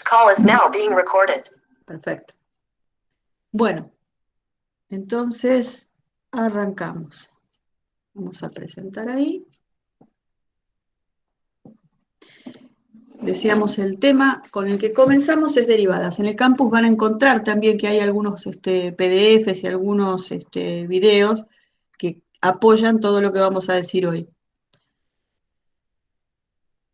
Call is now being recorded. Perfecto. Bueno, entonces arrancamos. Vamos a presentar ahí. Decíamos, el tema con el que comenzamos es derivadas. En el campus van a encontrar también que hay algunos PDFs y algunos videos que apoyan todo lo que vamos a decir hoy.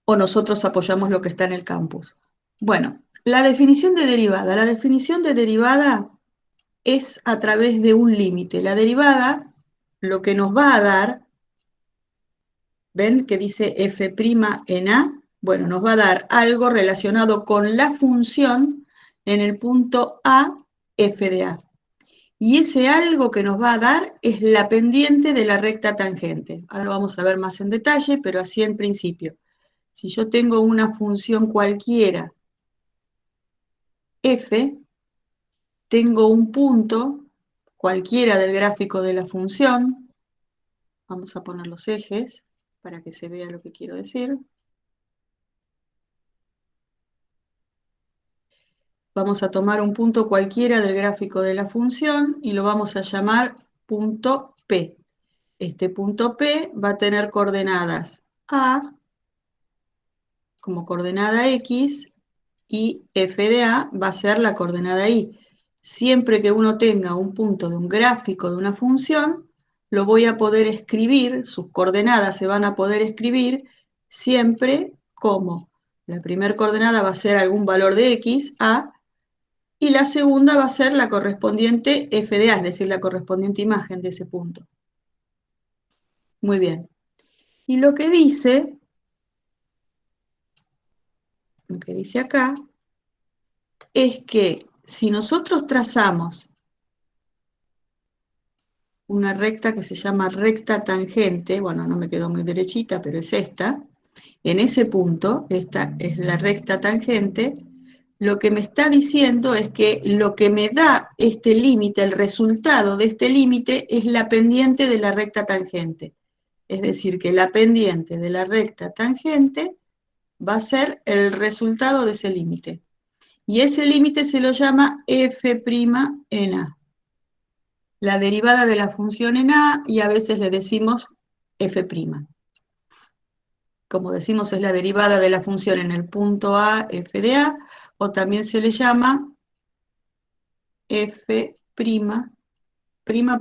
O nosotros apoyamos lo que está en el campus. Bueno, la definición de derivada. La definición de derivada es a través de un límite. La derivada lo que nos va a dar, ¿ven que dice f' en A? Bueno, nos va a dar algo relacionado con la función en el punto A, f de A. Y ese algo que nos va a dar es la pendiente de la recta tangente. Ahora lo vamos a ver más en detalle, pero así en principio. Si yo tengo una función cualquiera, f, tengo un punto cualquiera del gráfico de la función. Vamos a poner los ejes para que se vea lo que quiero decir. Vamos a tomar un punto cualquiera del gráfico de la función y lo vamos a llamar punto P. Este punto P va a tener coordenadas A como coordenada X y f de A va a ser la coordenada Y. Siempre que uno tenga un punto de un gráfico de una función, lo voy a poder escribir, sus coordenadas se van a poder escribir siempre como la primera coordenada va a ser algún valor de X, A, y la segunda va a ser la correspondiente f de A, es decir, la correspondiente imagen de ese punto. Muy bien. Y lo que dice acá, es que si nosotros trazamos una recta que se llama recta tangente, bueno, no me quedó muy derechita, pero es esta, en ese punto, esta es la recta tangente, lo que me está diciendo es que lo que me da este límite, el resultado de este límite, es la pendiente de la recta tangente. Es decir, que la pendiente de la recta tangente va a ser el resultado de ese límite. Y ese límite se lo llama f' en A. La derivada de la función en A, y a veces le decimos f'. Como decimos, es la derivada de la función en el punto A, f de A, o también se le llama f', prima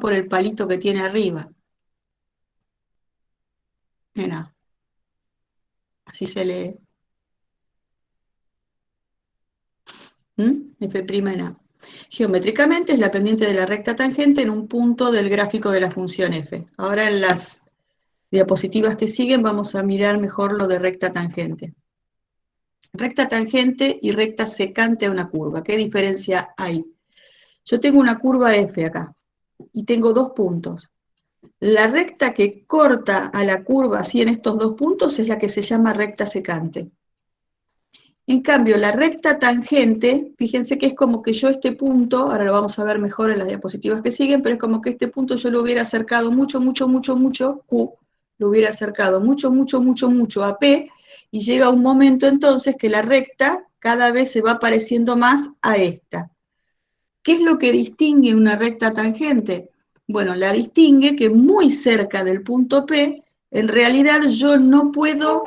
por el palito que tiene arriba, en A. Así se lee. F' en A. Geométricamente es la pendiente de la recta tangente en un punto del gráfico de la función f. Ahora en las diapositivas que siguen vamos a mirar mejor lo de recta tangente. Recta tangente y recta secante a una curva. ¿Qué diferencia hay? Yo tengo una curva f acá y tengo dos puntos. La recta que corta a la curva así en estos dos puntos es la que se llama recta secante. En cambio, la recta tangente, fíjense que es como que yo este punto, ahora lo vamos a ver mejor en las diapositivas que siguen, pero es como que este punto yo lo hubiera acercado mucho, Q, lo hubiera acercado mucho a P, y llega un momento entonces que la recta cada vez se va pareciendo más a esta. ¿Qué es lo que distingue una recta tangente? Bueno, la distingue que muy cerca del punto P, en realidad yo no puedo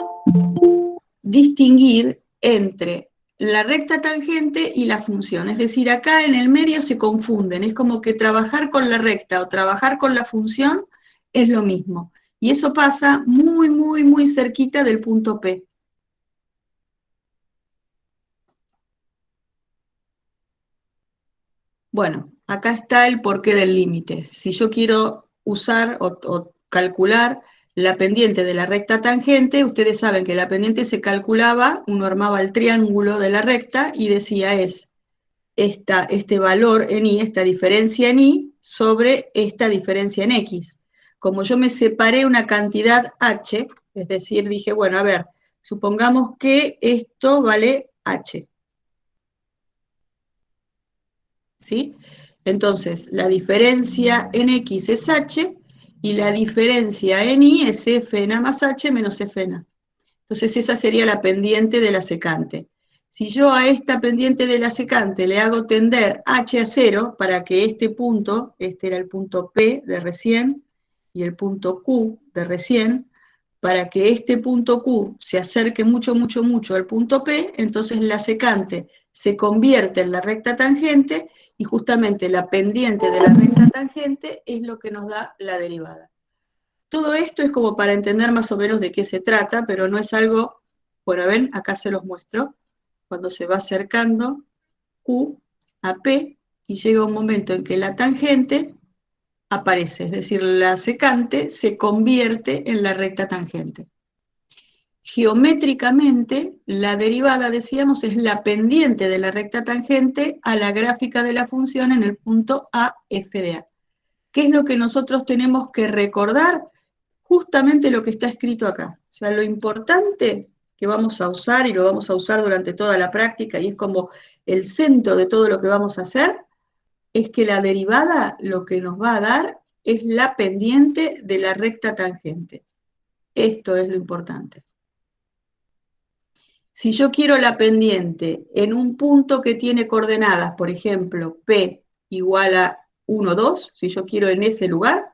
distinguir entre la recta tangente y la función. Es decir, acá en el medio se confunden. Es como que trabajar con la recta o trabajar con la función es lo mismo. Y eso pasa muy cerquita del punto P. Bueno, acá está el porqué del límite. Si yo quiero usar o calcular la pendiente de la recta tangente, ustedes saben que la pendiente se calculaba, uno armaba el triángulo de la recta y decía es este valor en Y, esta diferencia en Y, sobre esta diferencia en X. Como yo me separé una cantidad H, es decir, dije, bueno, a ver, supongamos que esto vale H. ¿Sí? Entonces, la diferencia en X es H, y la diferencia en Y es F en A más H menos F en A. Entonces, esa sería la pendiente de la secante. Si yo a esta pendiente de la secante le hago tender h a 0 para que este punto, este era el punto P de recién, y el punto Q de recién, para que este punto Q se acerque mucho, mucho, mucho al punto P, entonces la secante se convierte en la recta tangente y justamente la pendiente de la recta tangente es lo que nos da la derivada. Todo esto es como para entender más o menos de qué se trata, pero no es algo, bueno, ven, acá se los muestro, cuando se va acercando Q a P y llega un momento en que la tangente aparece, es decir, la secante se convierte en la recta tangente. Geométricamente, la derivada, decíamos, es la pendiente de la recta tangente a la gráfica de la función en el punto A, f de A. ¿Qué es lo que nosotros tenemos que recordar? Justamente lo que está escrito acá. O sea, lo importante que vamos a usar, y lo vamos a usar durante toda la práctica, y es como el centro de todo lo que vamos a hacer, es que la derivada lo que nos va a dar es la pendiente de la recta tangente. Esto es lo importante. Si yo quiero la pendiente en un punto que tiene coordenadas, por ejemplo, P igual a 1, 2, si yo quiero en ese lugar,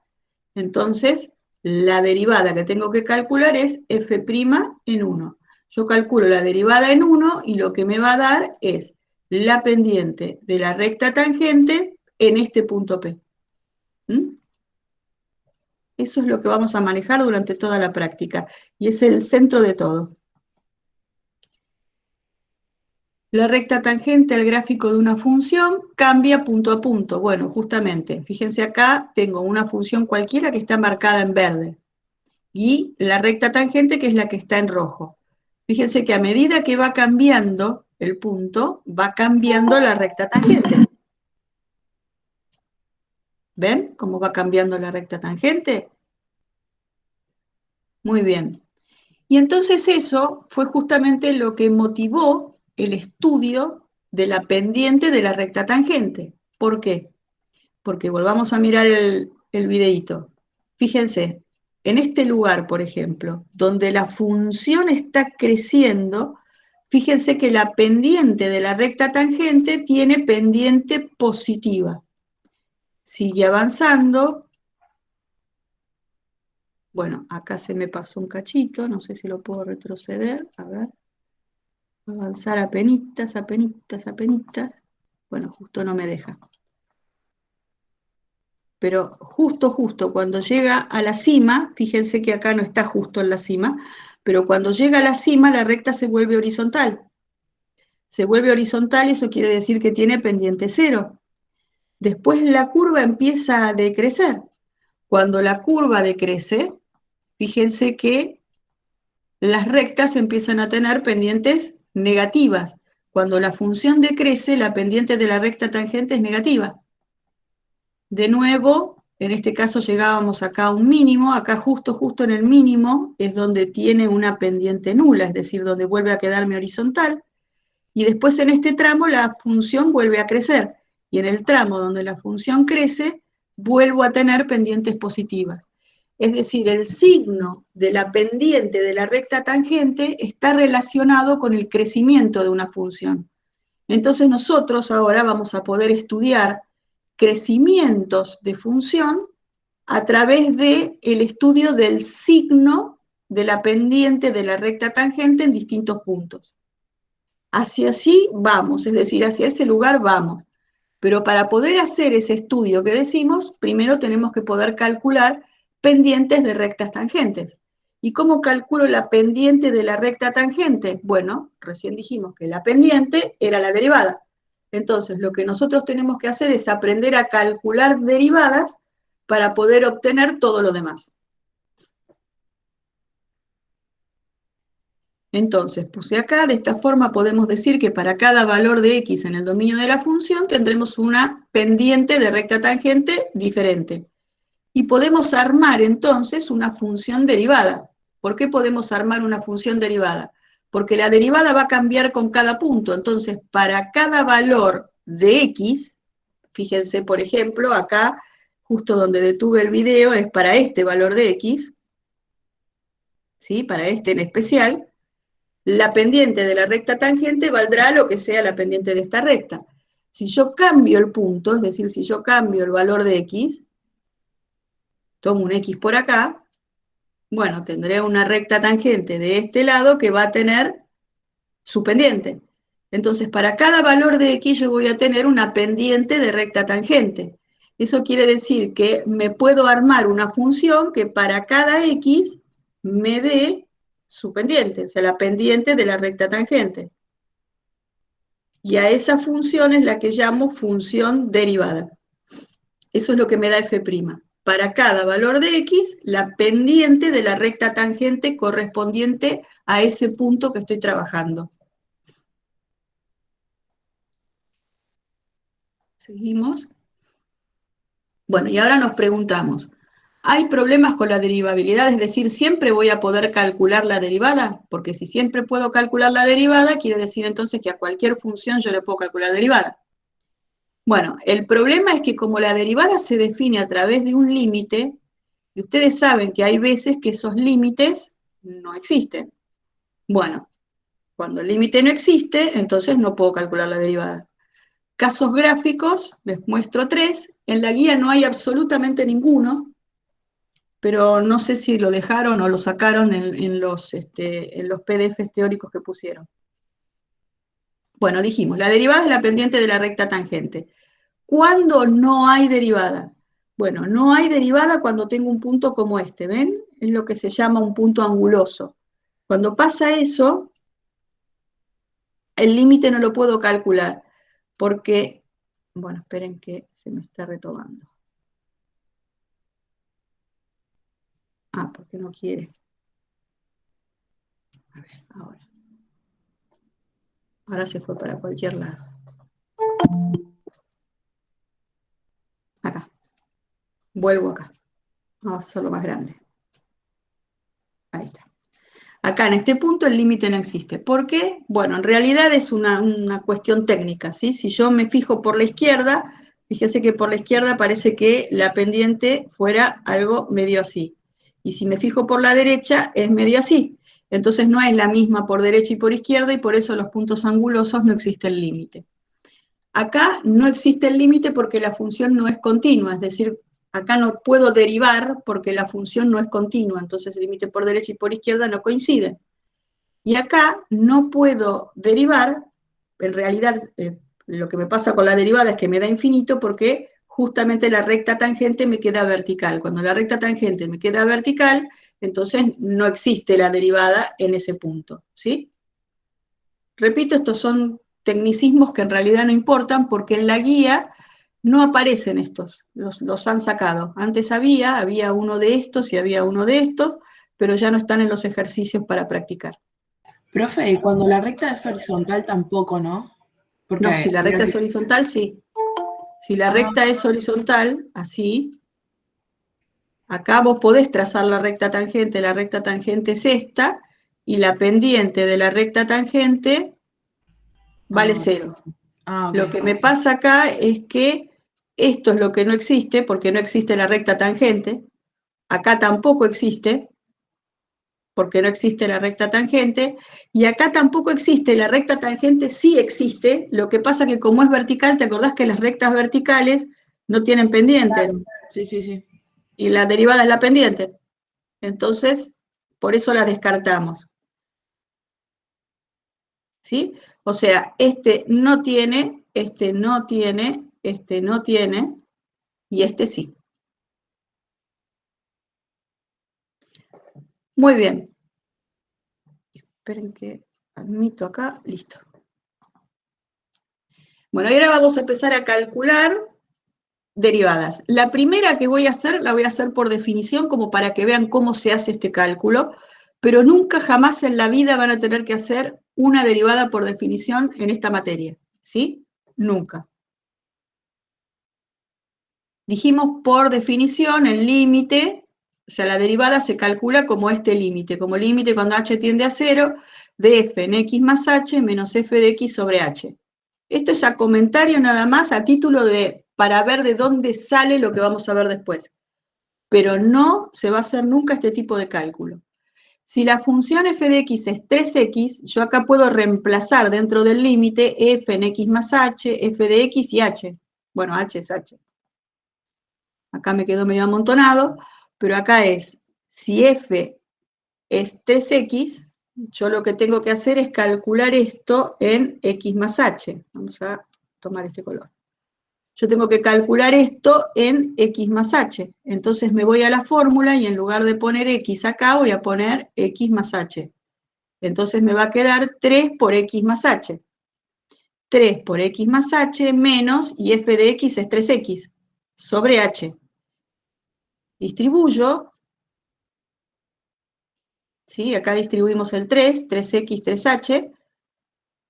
entonces la derivada que tengo que calcular es f' en 1. Yo calculo la derivada en 1 y lo que me va a dar es la pendiente de la recta tangente en este punto P. ¿Mm? Eso es lo que vamos a manejar durante toda la práctica y es el centro de todo. La recta tangente al gráfico de una función cambia punto a punto. Bueno, justamente, fíjense acá, tengo una función cualquiera que está marcada en verde y la recta tangente que es la que está en rojo. Fíjense que a medida que va cambiando el punto, va cambiando la recta tangente. ¿Ven cómo va cambiando la recta tangente? Muy bien. Y entonces eso fue justamente lo que motivó el estudio de la pendiente de la recta tangente. ¿Por qué? Porque volvamos a mirar el videíto. Fíjense, en este lugar, por ejemplo, donde la función está creciendo, fíjense que la pendiente de la recta tangente tiene pendiente positiva. Sigue avanzando. Bueno, acá se me pasó un cachito, no sé si lo puedo retroceder, a ver. Avanzar apenitas, apenitas, apenitas. Bueno, justo no me deja. Pero justo cuando llega a la cima, fíjense que acá no está justo en la cima, pero cuando llega a la cima la recta se vuelve horizontal. Se vuelve horizontal y eso quiere decir que tiene pendiente cero. Después la curva empieza a decrecer. Cuando la curva decrece, fíjense que las rectas empiezan a tener pendientes negativas. Cuando la función decrece, la pendiente de la recta tangente es negativa. De nuevo, en este caso llegábamos acá a un mínimo, acá justo en el mínimo es donde tiene una pendiente nula, es decir, donde vuelve a quedarme horizontal, y después en este tramo la función vuelve a crecer, y en el tramo donde la función crece, vuelvo a tener pendientes positivas. Es decir, el signo de la pendiente de la recta tangente está relacionado con el crecimiento de una función. Entonces nosotros ahora vamos a poder estudiar crecimientos de función a través del estudio del signo de la pendiente de la recta tangente en distintos puntos. Hacia allí vamos, es decir, hacia ese lugar vamos. Pero para poder hacer ese estudio que decimos, primero tenemos que poder calcular pendientes de rectas tangentes. ¿Y cómo calculo la pendiente de la recta tangente? Bueno, recién dijimos que la pendiente era la derivada. Entonces, lo que nosotros tenemos que hacer es aprender a calcular derivadas para poder obtener todo lo demás. Entonces, puse acá, de esta forma podemos decir que para cada valor de x en el dominio de la función tendremos una pendiente de recta tangente diferente. Y podemos armar entonces una función derivada. ¿Por qué podemos armar una función derivada? Porque la derivada va a cambiar con cada punto. Entonces, para cada valor de x, fíjense, por ejemplo, acá, justo donde detuve el video, es para este valor de x, ¿sí? Para este en especial, la pendiente de la recta tangente valdrá lo que sea la pendiente de esta recta. Si yo cambio el punto, es decir, si yo cambio el valor de x, tomo un x por acá, bueno, tendré una recta tangente de este lado que va a tener su pendiente. Entonces, para cada valor de x yo voy a tener una pendiente de recta tangente. Eso quiere decir que me puedo armar una función que para cada x me dé su pendiente, o sea, la pendiente de la recta tangente. Y a esa función es la que llamo función derivada. Eso es lo que me da f'. Para cada valor de x, la pendiente de la recta tangente correspondiente a ese punto que estoy trabajando. Seguimos. Bueno, y ahora nos preguntamos, ¿hay problemas con la derivabilidad? Es decir, ¿siempre voy a poder calcular la derivada? Porque si siempre puedo calcular la derivada, quiere decir entonces que a cualquier función yo le puedo calcular derivada. Bueno, el problema es que como la derivada se define a través de un límite, y ustedes saben que hay veces que esos límites no existen. Bueno, cuando el límite no existe, entonces no puedo calcular la derivada. Casos gráficos, les muestro 3. En la guía no hay absolutamente ninguno, pero no sé si lo dejaron o lo sacaron en los PDFs teóricos que pusieron. Bueno, dijimos, la derivada es la pendiente de la recta tangente. ¿Cuándo no hay derivada? Bueno, no hay derivada cuando tengo un punto como este, ¿ven? Es lo que se llama un punto anguloso. Cuando pasa eso, el límite no lo puedo calcular, porque, bueno, esperen que se me está retomando. Ah, porque no quiere. A ver, ahora. Ahora se fue para cualquier lado. Acá. Vuelvo acá. Vamos a hacerlo más grande. Ahí está. Acá en este punto el límite no existe. ¿Por qué? Bueno, en realidad es una cuestión técnica, ¿sí? Si yo me fijo por la izquierda, fíjese que por la izquierda parece que la pendiente fuera algo medio así. Y si me fijo por la derecha, es medio así. Entonces no es la misma por derecha y por izquierda, y por eso los puntos angulosos no existe el límite. Acá no existe el límite porque la función no es continua, es decir, acá no puedo derivar porque la función no es continua, entonces el límite por derecha y por izquierda no coinciden. Y acá no puedo derivar, en realidad lo que me pasa con la derivada es que me da infinito porque justamente la recta tangente me queda vertical. Cuando la recta tangente me queda vertical, entonces no existe la derivada en ese punto, ¿sí? Repito, estos son tecnicismos que en realidad no importan porque en la guía no aparecen estos, los han sacado. Antes había uno de estos y había uno de estos, pero ya no están en los ejercicios para practicar. Profe, y cuando la recta es horizontal tampoco, ¿no? Porque No, si la recta es horizontal, sí. Si la recta es horizontal, así, acá vos podés trazar la recta tangente es esta, y la pendiente de la recta tangente vale 0. Okay. Lo que me pasa acá es que esto es lo que no existe, porque no existe la recta tangente, acá tampoco existe, porque no existe la recta tangente, y acá tampoco existe, la recta tangente sí existe, lo que pasa que como es vertical, ¿te acordás que las rectas verticales no tienen pendiente? Claro. Sí. Y la derivada es la pendiente. Entonces, por eso la descartamos. ¿Sí? O sea, este no tiene, este no tiene, este no tiene, y este sí. Muy bien. Esperen que admito acá, listo. Bueno, y ahora vamos a empezar a calcular derivadas. La primera que voy a hacer, la voy a hacer por definición, como para que vean cómo se hace este cálculo, pero nunca jamás en la vida van a tener que hacer una derivada por definición en esta materia, ¿sí? Nunca. Dijimos por definición el límite, o sea, la derivada se calcula como este límite, como límite cuando h tiende a 0, de f en x más h menos f de x sobre h. Esto es a comentario nada más, a título de, para ver de dónde sale lo que vamos a ver después. Pero no se va a hacer nunca este tipo de cálculo. Si la función f de x es 3x, yo acá puedo reemplazar dentro del límite f en x más h, f de x y h. Bueno, h es h. Acá me quedó medio amontonado, pero acá es, si f es 3x, yo lo que tengo que hacer es calcular esto en x más h. Vamos a tomar este color. Yo tengo que calcular esto en x más h. Entonces me voy a la fórmula y en lugar de poner x acá, voy a poner x más h. Entonces me va a quedar 3 por x más h. 3 por x más h menos, y f de x es 3x, sobre h. Distribuyo, ¿sí? Acá distribuimos el 3, 3x, 3h,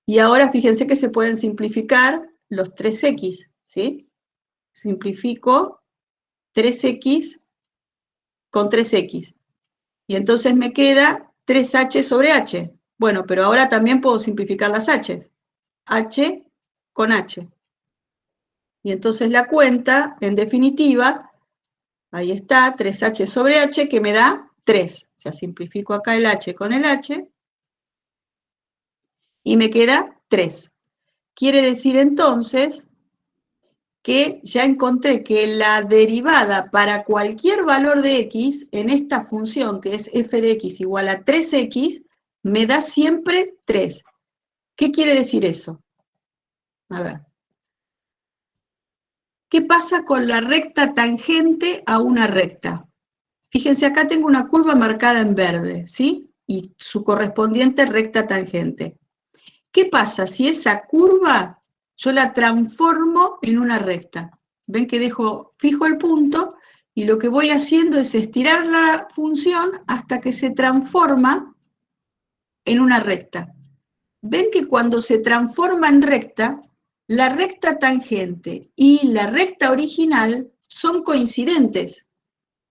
y ahora fíjense que se pueden simplificar los 3x, ¿sí? Simplifico 3x con 3x, y entonces me queda 3h sobre h. Bueno, pero ahora también puedo simplificar las h's. H con h. Y entonces la cuenta, en definitiva, ahí está, 3h sobre h, que me da 3. O sea, simplifico acá el h con el h, y me queda 3. Quiere decir entonces que ya encontré que la derivada para cualquier valor de x en esta función, que es f de x igual a 3x, me da siempre 3. ¿Qué quiere decir eso? A ver. ¿Qué pasa con la recta tangente a una recta? Fíjense, acá tengo una curva marcada en verde, ¿sí? Y su correspondiente recta tangente. ¿Qué pasa si esa curva yo la transformo en una recta? Ven que dejo fijo el punto y lo que voy haciendo es estirar la función hasta que se transforma en una recta. Ven que cuando se transforma en recta, la recta tangente y la recta original son coincidentes,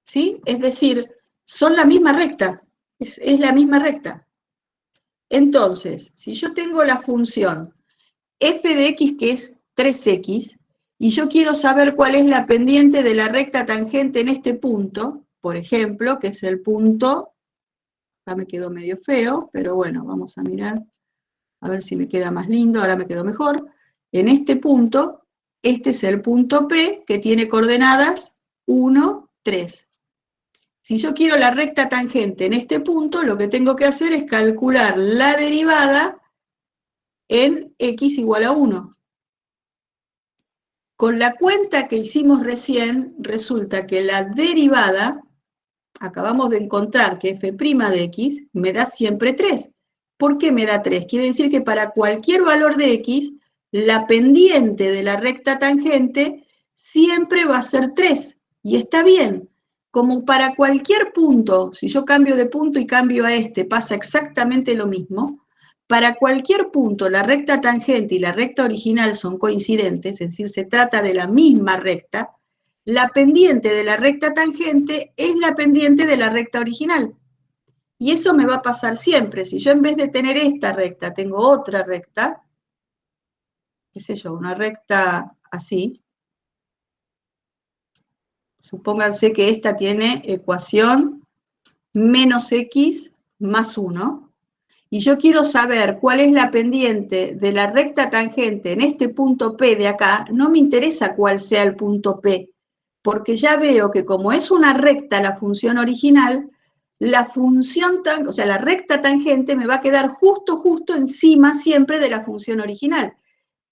¿sí? Es decir, son la misma recta, es la misma recta. Entonces, si yo tengo la función f de x, que es 3x, y yo quiero saber cuál es la pendiente de la recta tangente en este punto, por ejemplo, que es el punto, acá me quedó medio feo, pero bueno, vamos a mirar, a ver si me queda más lindo, ahora me quedó mejor. En este punto, este es el punto P, que tiene coordenadas 1, 3. Si yo quiero la recta tangente en este punto, lo que tengo que hacer es calcular la derivada en x ' a 1. Con la cuenta que hicimos recién, resulta que la derivada, acabamos de encontrar que f' de x me da siempre 3. ¿Por qué me da 3? Quiere decir que para cualquier valor de x, la pendiente de la recta tangente siempre va a ser 3. Y está bien. Como para cualquier punto, si yo cambio de punto y cambio a este, pasa exactamente lo mismo. Para cualquier punto, la recta tangente y la recta original son coincidentes, es decir, se trata de la misma recta. La pendiente de la recta tangente es la pendiente de la recta original. Y eso me va a pasar siempre. Si yo en vez de tener esta recta, tengo otra recta, qué sé yo, una recta así, supónganse que esta tiene ecuación menos x más 1, y yo quiero saber cuál es la pendiente de la recta tangente en este punto P de acá, no me interesa cuál sea el punto P, porque ya veo que como es una recta la función original, la función, o sea, la recta tangente me va a quedar justo encima siempre de la función original.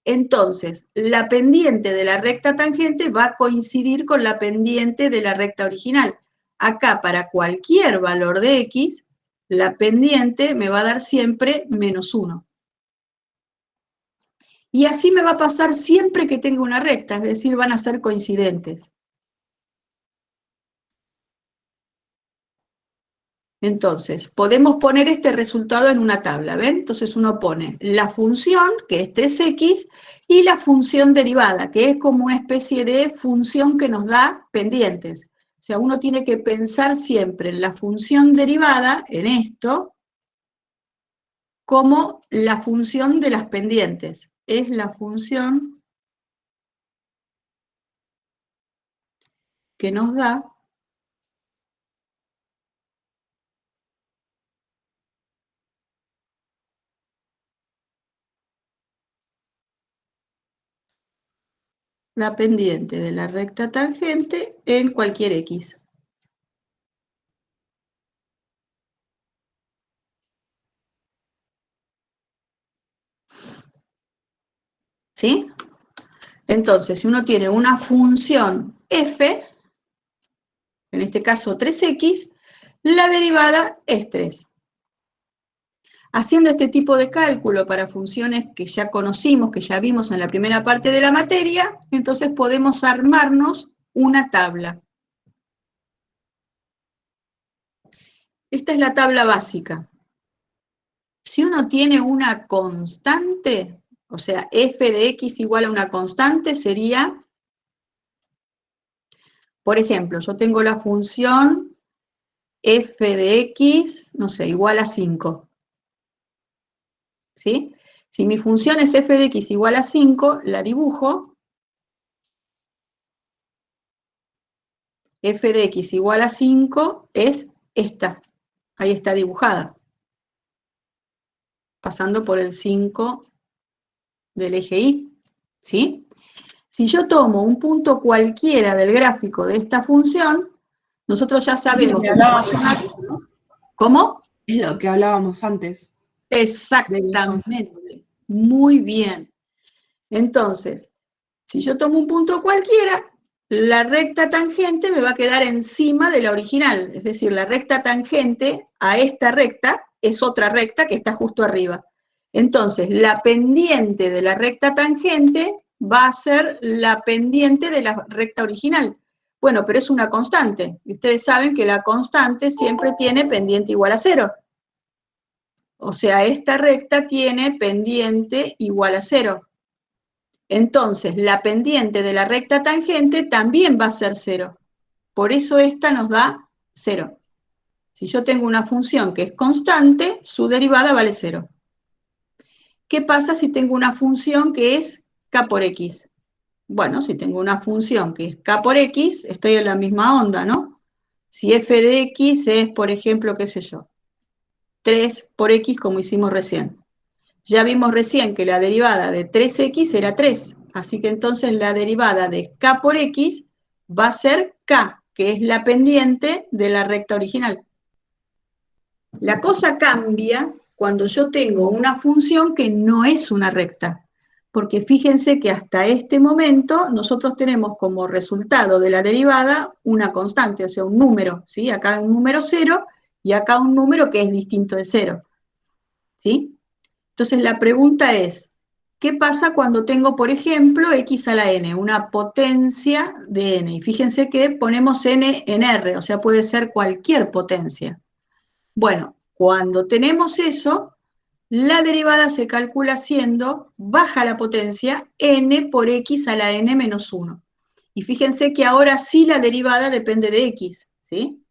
Entonces, la pendiente de la recta tangente va a coincidir con la pendiente de la recta original. Acá, para cualquier valor de x, la pendiente me va a dar siempre menos 1. Y así me va a pasar siempre que tenga una recta, es decir, van a ser coincidentes. Entonces, podemos poner este resultado en una tabla, ¿ven? Entonces uno pone la función, que es 3x, y la función derivada, que es como una especie de función que nos da pendientes. O sea, uno tiene que pensar siempre en la función derivada, en esto, como la función de las pendientes. Es la función que nos da la pendiente de la recta tangente en cualquier X. ¿Sí? Entonces, si uno tiene una función f, en este caso 3x, la derivada es 3. Haciendo este tipo de cálculo para funciones que ya conocimos, que ya vimos en la primera parte de la materia, entonces podemos armarnos una tabla. Esta es la tabla básica. Si uno tiene una constante, o sea, f de x igual a una constante, sería, por ejemplo, yo tengo la función f de x, no sé, igual a 5. ¿Sí? Si mi función es f de x igual a 5, la dibujo. F de x igual a 5 es esta. Ahí está dibujada. Pasando por el 5 del eje Y. ¿Sí? Si yo tomo un punto cualquiera del gráfico de esta función, nosotros ya sabemos que como es una... ¿Cómo? Es lo que hablábamos antes. Exactamente. Muy bien. Entonces, si yo tomo un punto cualquiera, la recta tangente me va a quedar encima de la original. Es decir, la recta tangente a esta recta es otra recta que está justo arriba. Entonces, la pendiente de la recta tangente va a ser la pendiente de la recta original. Bueno, pero es una constante. Y ustedes saben que la constante siempre tiene pendiente igual a 0. O sea, esta recta tiene pendiente igual a 0. Entonces, la pendiente de la recta tangente también va a ser 0. Por eso esta nos da 0. Si yo tengo una función que es constante, su derivada vale 0. ¿Qué pasa si tengo una función que es k por x? Bueno, si tengo una función que es k por x, estoy en la misma onda, ¿no? Si f de x es, por ejemplo, qué sé yo, 3 por x como hicimos recién. Ya vimos recién que la derivada de 3x era 3, así que entonces la derivada de k por x va a ser k, que es la pendiente de la recta original. La cosa cambia cuando yo tengo una función que no es una recta, porque fíjense que hasta este momento nosotros tenemos como resultado de la derivada una constante, o sea, un número, ¿sí? Acá un número 0 y acá un número que es distinto de 0, ¿sí? Entonces la pregunta es, ¿qué pasa cuando tengo, por ejemplo, x a la n, una potencia de n? Y fíjense que ponemos n en R, o sea, puede ser cualquier potencia. Bueno, cuando tenemos eso, la derivada se calcula siendo baja la potencia n por x a la n menos 1. Y fíjense que ahora sí la derivada depende de x, ¿sí?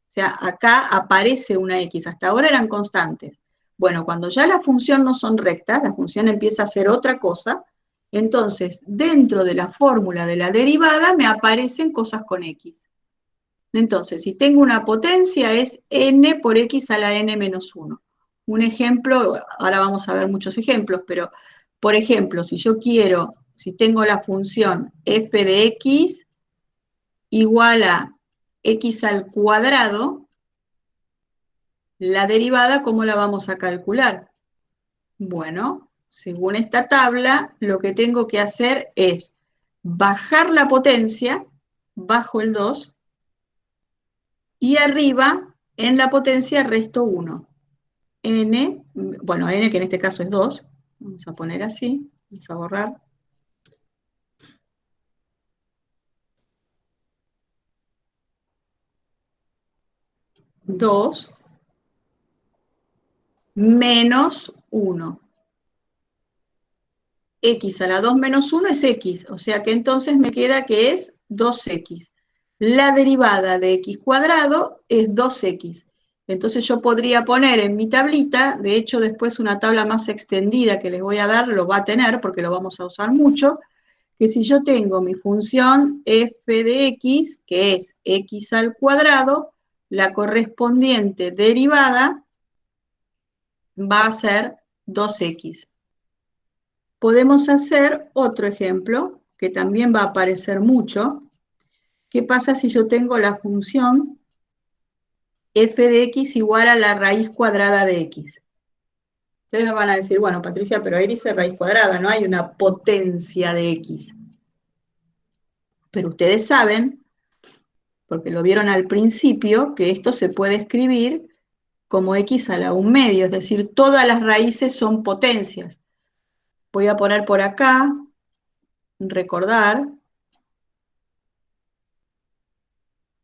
O sea, acá aparece una x, hasta ahora eran constantes. Bueno, cuando ya la función no son rectas, la función empieza a ser otra cosa, entonces dentro de la fórmula de la derivada me aparecen cosas con x. Entonces, si tengo una potencia es n por x a la n menos 1. Un ejemplo, ahora vamos a ver muchos ejemplos, pero por ejemplo, si yo quiero, si tengo la función f de x igual a x al cuadrado, la derivada, ¿cómo la vamos a calcular? Bueno, según esta tabla, lo que tengo que hacer es bajar la potencia, bajo el 2, y arriba, en la potencia, resto 1. N, bueno, n que en este caso es 2, vamos a poner así, vamos a borrar. Dos menos 1. X a la 2 menos 1 es x, o sea que entonces me queda que es 2x. La derivada de x cuadrado es 2x. Entonces yo podría poner en mi tablita, de hecho después una tabla más extendida que les voy a dar lo va a tener porque lo vamos a usar mucho, que si yo tengo mi función f de x, que es x al cuadrado, la correspondiente derivada va a ser 2x. Podemos hacer otro ejemplo. que también va a aparecer mucho. ¿Qué pasa si yo tengo la función f de x igual a la raíz cuadrada de x? Ustedes me van a decir, bueno, Patricia, pero ahí dice raíz cuadrada, no hay una potencia de x. Pero ustedes saben, porque lo vieron al principio, que esto se puede escribir como x a la 1/2, es decir, todas las raíces son potencias. Voy a poner por acá, recordar,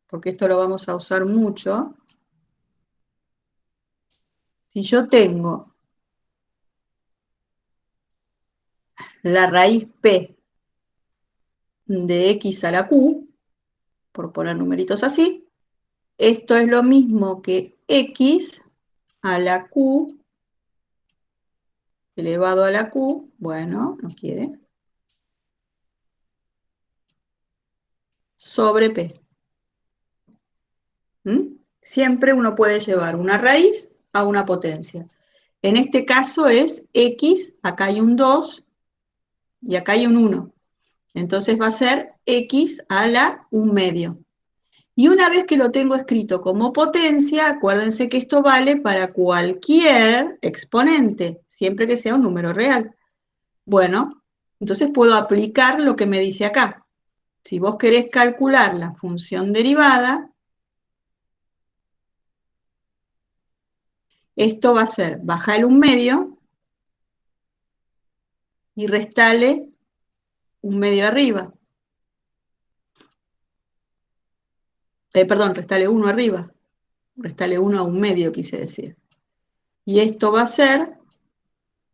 porque esto lo vamos a usar mucho. Si yo tengo la raíz p de x a la q, por poner numeritos así, esto es lo mismo que x a la q elevado a la q, bueno, no quiere, sobre p. Siempre uno puede llevar una raíz a una potencia. En este caso es x, acá hay un 2 y acá hay un 1. Entonces va a ser x a la 1/2. Y una vez que lo tengo escrito como potencia, acuérdense que esto vale para cualquier exponente, siempre que sea un número real. Bueno, entonces puedo aplicar lo que me dice acá. Si vos querés calcular la función derivada, esto va a ser bajar el 1/2 y restale 1/2 arriba. Perdón, restale 1 arriba. Restale 1 a 1/2, quise decir. Y esto va a ser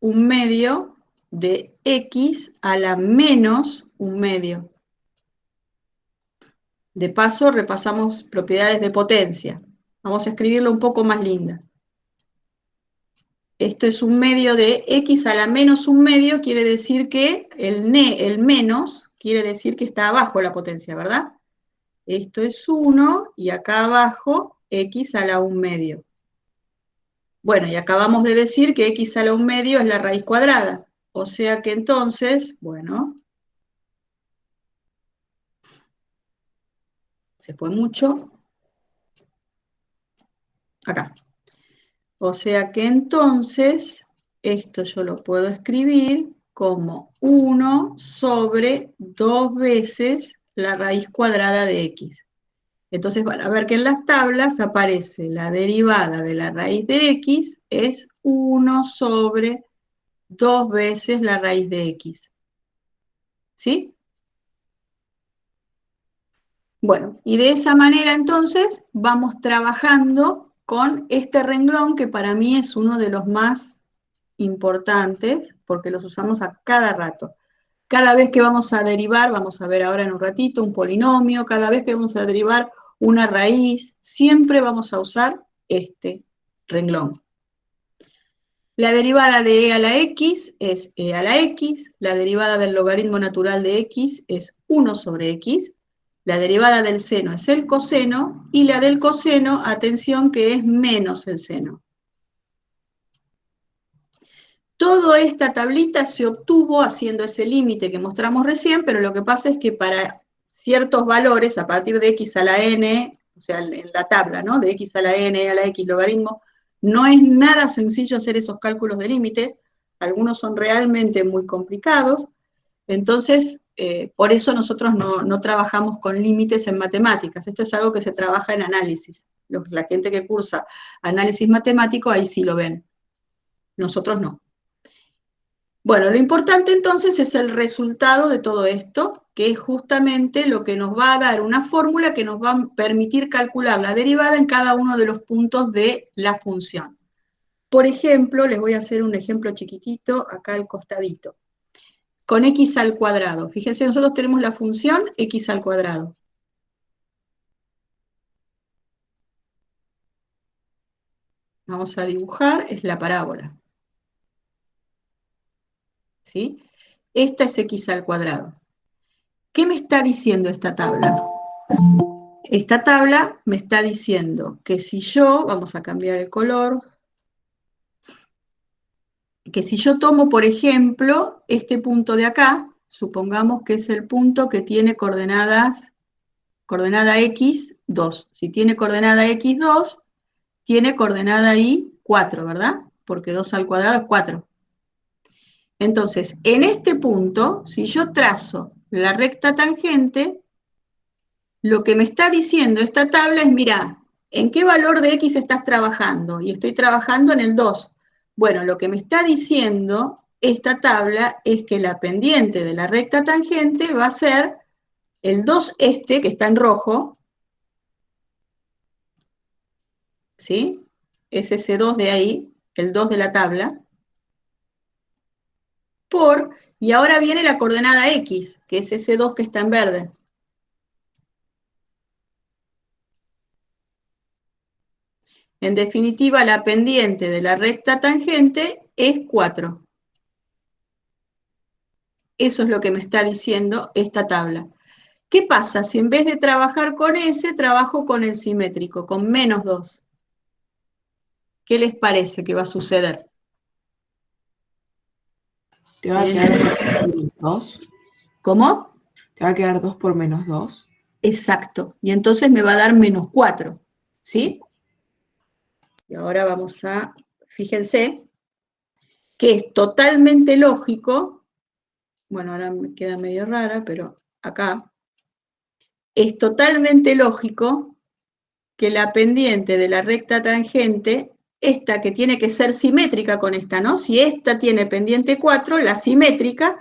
1/2 de x a la menos 1/2. De paso, repasamos propiedades de potencia. Vamos a escribirlo un poco más linda. Esto es 1/2 de x a la menos 1/2, quiere decir que el menos quiere decir que está abajo la potencia, ¿verdad? Esto es 1 y acá abajo x a la 1/2. Bueno, y acabamos de decir que x a la 1/2 es la raíz cuadrada. O sea que entonces, bueno, se fue mucho. Acá. O sea que entonces, esto yo lo puedo escribir como 1 sobre 2 veces la raíz cuadrada de x. Entonces van a ver que en las tablas aparece la derivada de la raíz de x es 1 sobre 2 veces la raíz de x. ¿Sí? Bueno, y de esa manera entonces vamos trabajando con este renglón que para mí es uno de los más importantes porque los usamos a cada rato. Cada vez que vamos a derivar, vamos a ver ahora en un ratito, un polinomio, cada vez que vamos a derivar una raíz, siempre vamos a usar este renglón. La derivada de e a la x es e a la x, la derivada del logaritmo natural de x es 1 sobre x, la derivada del seno es el coseno, y la del coseno, atención, que es menos el seno. Toda esta tablita se obtuvo haciendo ese límite que mostramos recién, pero lo que pasa es que para ciertos valores, a partir de x a la n, o sea, en la tabla, ¿no? De x a la n, e a la x, logaritmo, no es nada sencillo hacer esos cálculos de límite, algunos son realmente muy complicados, entonces, por eso nosotros no trabajamos con límites en matemáticas, esto es algo que se trabaja en análisis. La gente que cursa análisis matemático, ahí sí lo ven, nosotros no. Bueno, lo importante entonces es el resultado de todo esto, que es justamente lo que nos va a dar una fórmula que nos va a permitir calcular la derivada en cada uno de los puntos de la función. Por ejemplo, les voy a hacer un ejemplo chiquitito acá al costadito. Con x al cuadrado. Fíjense, nosotros tenemos la función x al cuadrado. Vamos a dibujar, es la parábola. ¿Sí? Esta es x al cuadrado. ¿Qué me está diciendo esta tabla? Esta tabla me está diciendo que si yo, vamos a cambiar el color, que si yo tomo, por ejemplo, este punto de acá, supongamos que es el punto que tiene coordenada x, 2. Si tiene coordenada x, 2, tiene coordenada y 4, ¿verdad? Porque 2 al cuadrado es 4. Entonces, en este punto, si yo trazo la recta tangente, lo que me está diciendo esta tabla es, mira, ¿en qué valor de x estás trabajando? Y estoy trabajando en el 2. Bueno, lo que me está diciendo esta tabla es que la pendiente de la recta tangente va a ser el 2 que está en rojo, ¿sí? Es ese 2 de ahí, el 2 de la tabla, y ahora viene la coordenada x, que es ese 2 que está en verde. En definitiva, la pendiente de la recta tangente es 4. Eso es lo que me está diciendo esta tabla. ¿Qué pasa si en vez de trabajar con ese, trabajo con el simétrico, con menos 2? ¿Qué les parece que va a suceder? Te va a quedar 2 por menos 2. ¿Cómo? Te va a quedar 2 por menos 2. Exacto. Y entonces me va a dar menos 4. ¿Sí? Sí. Y ahora vamos a, fíjense, que es totalmente lógico, bueno, ahora me queda medio rara, pero acá, es totalmente lógico que la pendiente de la recta tangente, esta que tiene que ser simétrica con esta, ¿no? Si esta tiene pendiente 4, la simétrica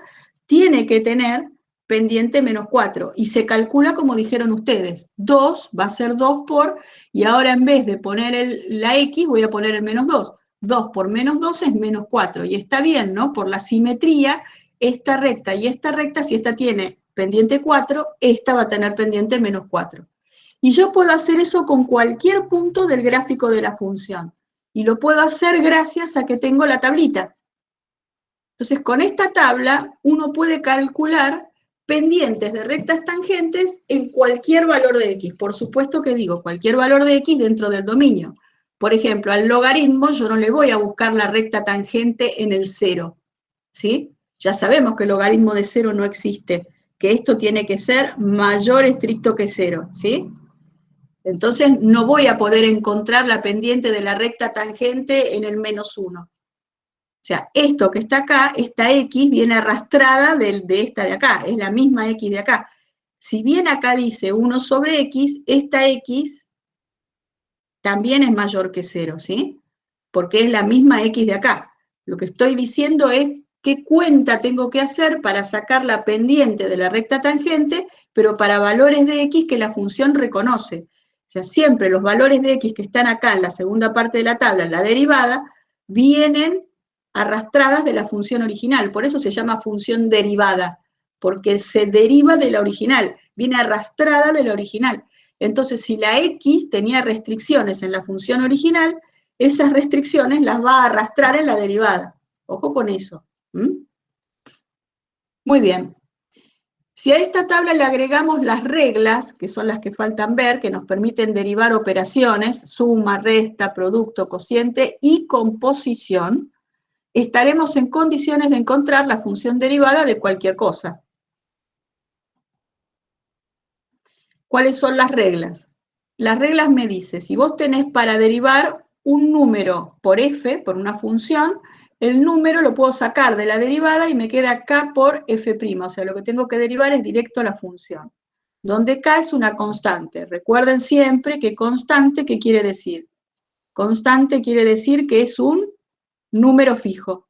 tiene que tener pendiente menos 4, y se calcula como dijeron ustedes, 2 va a ser 2 por, y ahora en vez de poner la x, voy a poner el menos 2. 2 por menos 2 es menos 4, y está bien, ¿no? Por la simetría, esta recta y esta recta, si esta tiene pendiente 4, esta va a tener pendiente menos 4. Y yo puedo hacer eso con cualquier punto del gráfico de la función. Y lo puedo hacer gracias a que tengo la tablita. Entonces, con esta tabla, uno puede calcular pendientes de rectas tangentes en cualquier valor de x. Por supuesto que digo cualquier valor de x dentro del dominio. Por ejemplo, al logaritmo yo no le voy a buscar la recta tangente en el 0. ¿Sí? Ya sabemos que el logaritmo de 0 no existe, que esto tiene que ser mayor estricto que 0. ¿Sí? Entonces no voy a poder encontrar la pendiente de la recta tangente en el menos 1. O sea, esto que está acá, esta x, viene arrastrada de esta de acá, es la misma x de acá. Si bien acá dice 1 sobre x, esta x también es mayor que 0, ¿sí? Porque es la misma x de acá. Lo que estoy diciendo es qué cuenta tengo que hacer para sacar la pendiente de la recta tangente, pero para valores de x que la función reconoce. O sea, siempre los valores de x que están acá en la segunda parte de la tabla, en la derivada, vienen arrastradas de la función original. Por eso se llama función derivada, porque se deriva de la original, viene arrastrada de la original. Entonces, si la x tenía restricciones en la función original, esas restricciones las va a arrastrar en la derivada. Ojo con eso. Muy bien. Si a esta tabla le agregamos las reglas, que son las que faltan ver, que nos permiten derivar operaciones, suma, resta, producto, cociente y composición, estaremos en condiciones de encontrar la función derivada de cualquier cosa. ¿Cuáles son las reglas? Las reglas me dicen, si vos tenés para derivar un número por f, por una función, el número lo puedo sacar de la derivada y me queda k por f', o sea, lo que tengo que derivar es directo a la función, donde k es una constante. Recuerden siempre que constante, ¿qué quiere decir? Constante quiere decir que es un número fijo.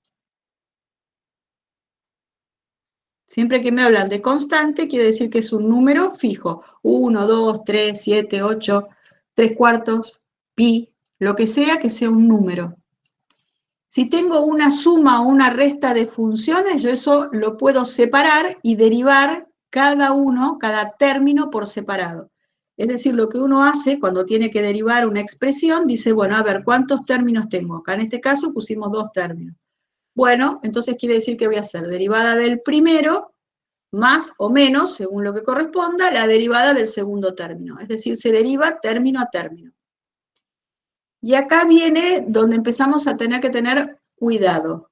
Siempre que me hablan de constante, quiere decir que es un número fijo. 1, 2, 3, 7, 8, 3 cuartos, pi, lo que sea un número. Si tengo una suma o una resta de funciones, yo eso lo puedo separar y derivar cada término por separado. Es decir, lo que uno hace cuando tiene que derivar una expresión, dice, bueno, a ver, ¿cuántos términos tengo? Acá en este caso pusimos 2 términos. Bueno, entonces quiere decir que voy a hacer derivada del primero, más o menos, según lo que corresponda, la derivada del segundo término. Es decir, se deriva término a término. Y acá viene donde empezamos a tener que tener cuidado.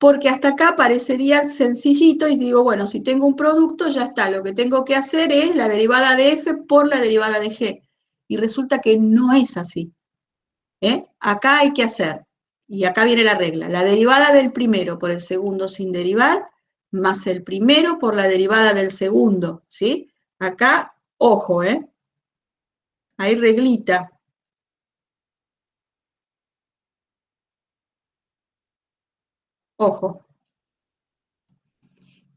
porque hasta acá parecería sencillito y digo, bueno, si tengo un producto ya está, lo que tengo que hacer es la derivada de f por la derivada de g. Y resulta que no es así. Acá hay que hacer, y acá viene la regla, la derivada del primero por el segundo sin derivar, más el primero por la derivada del segundo, ¿sí? Acá, ojo, hay reglita. Ojo.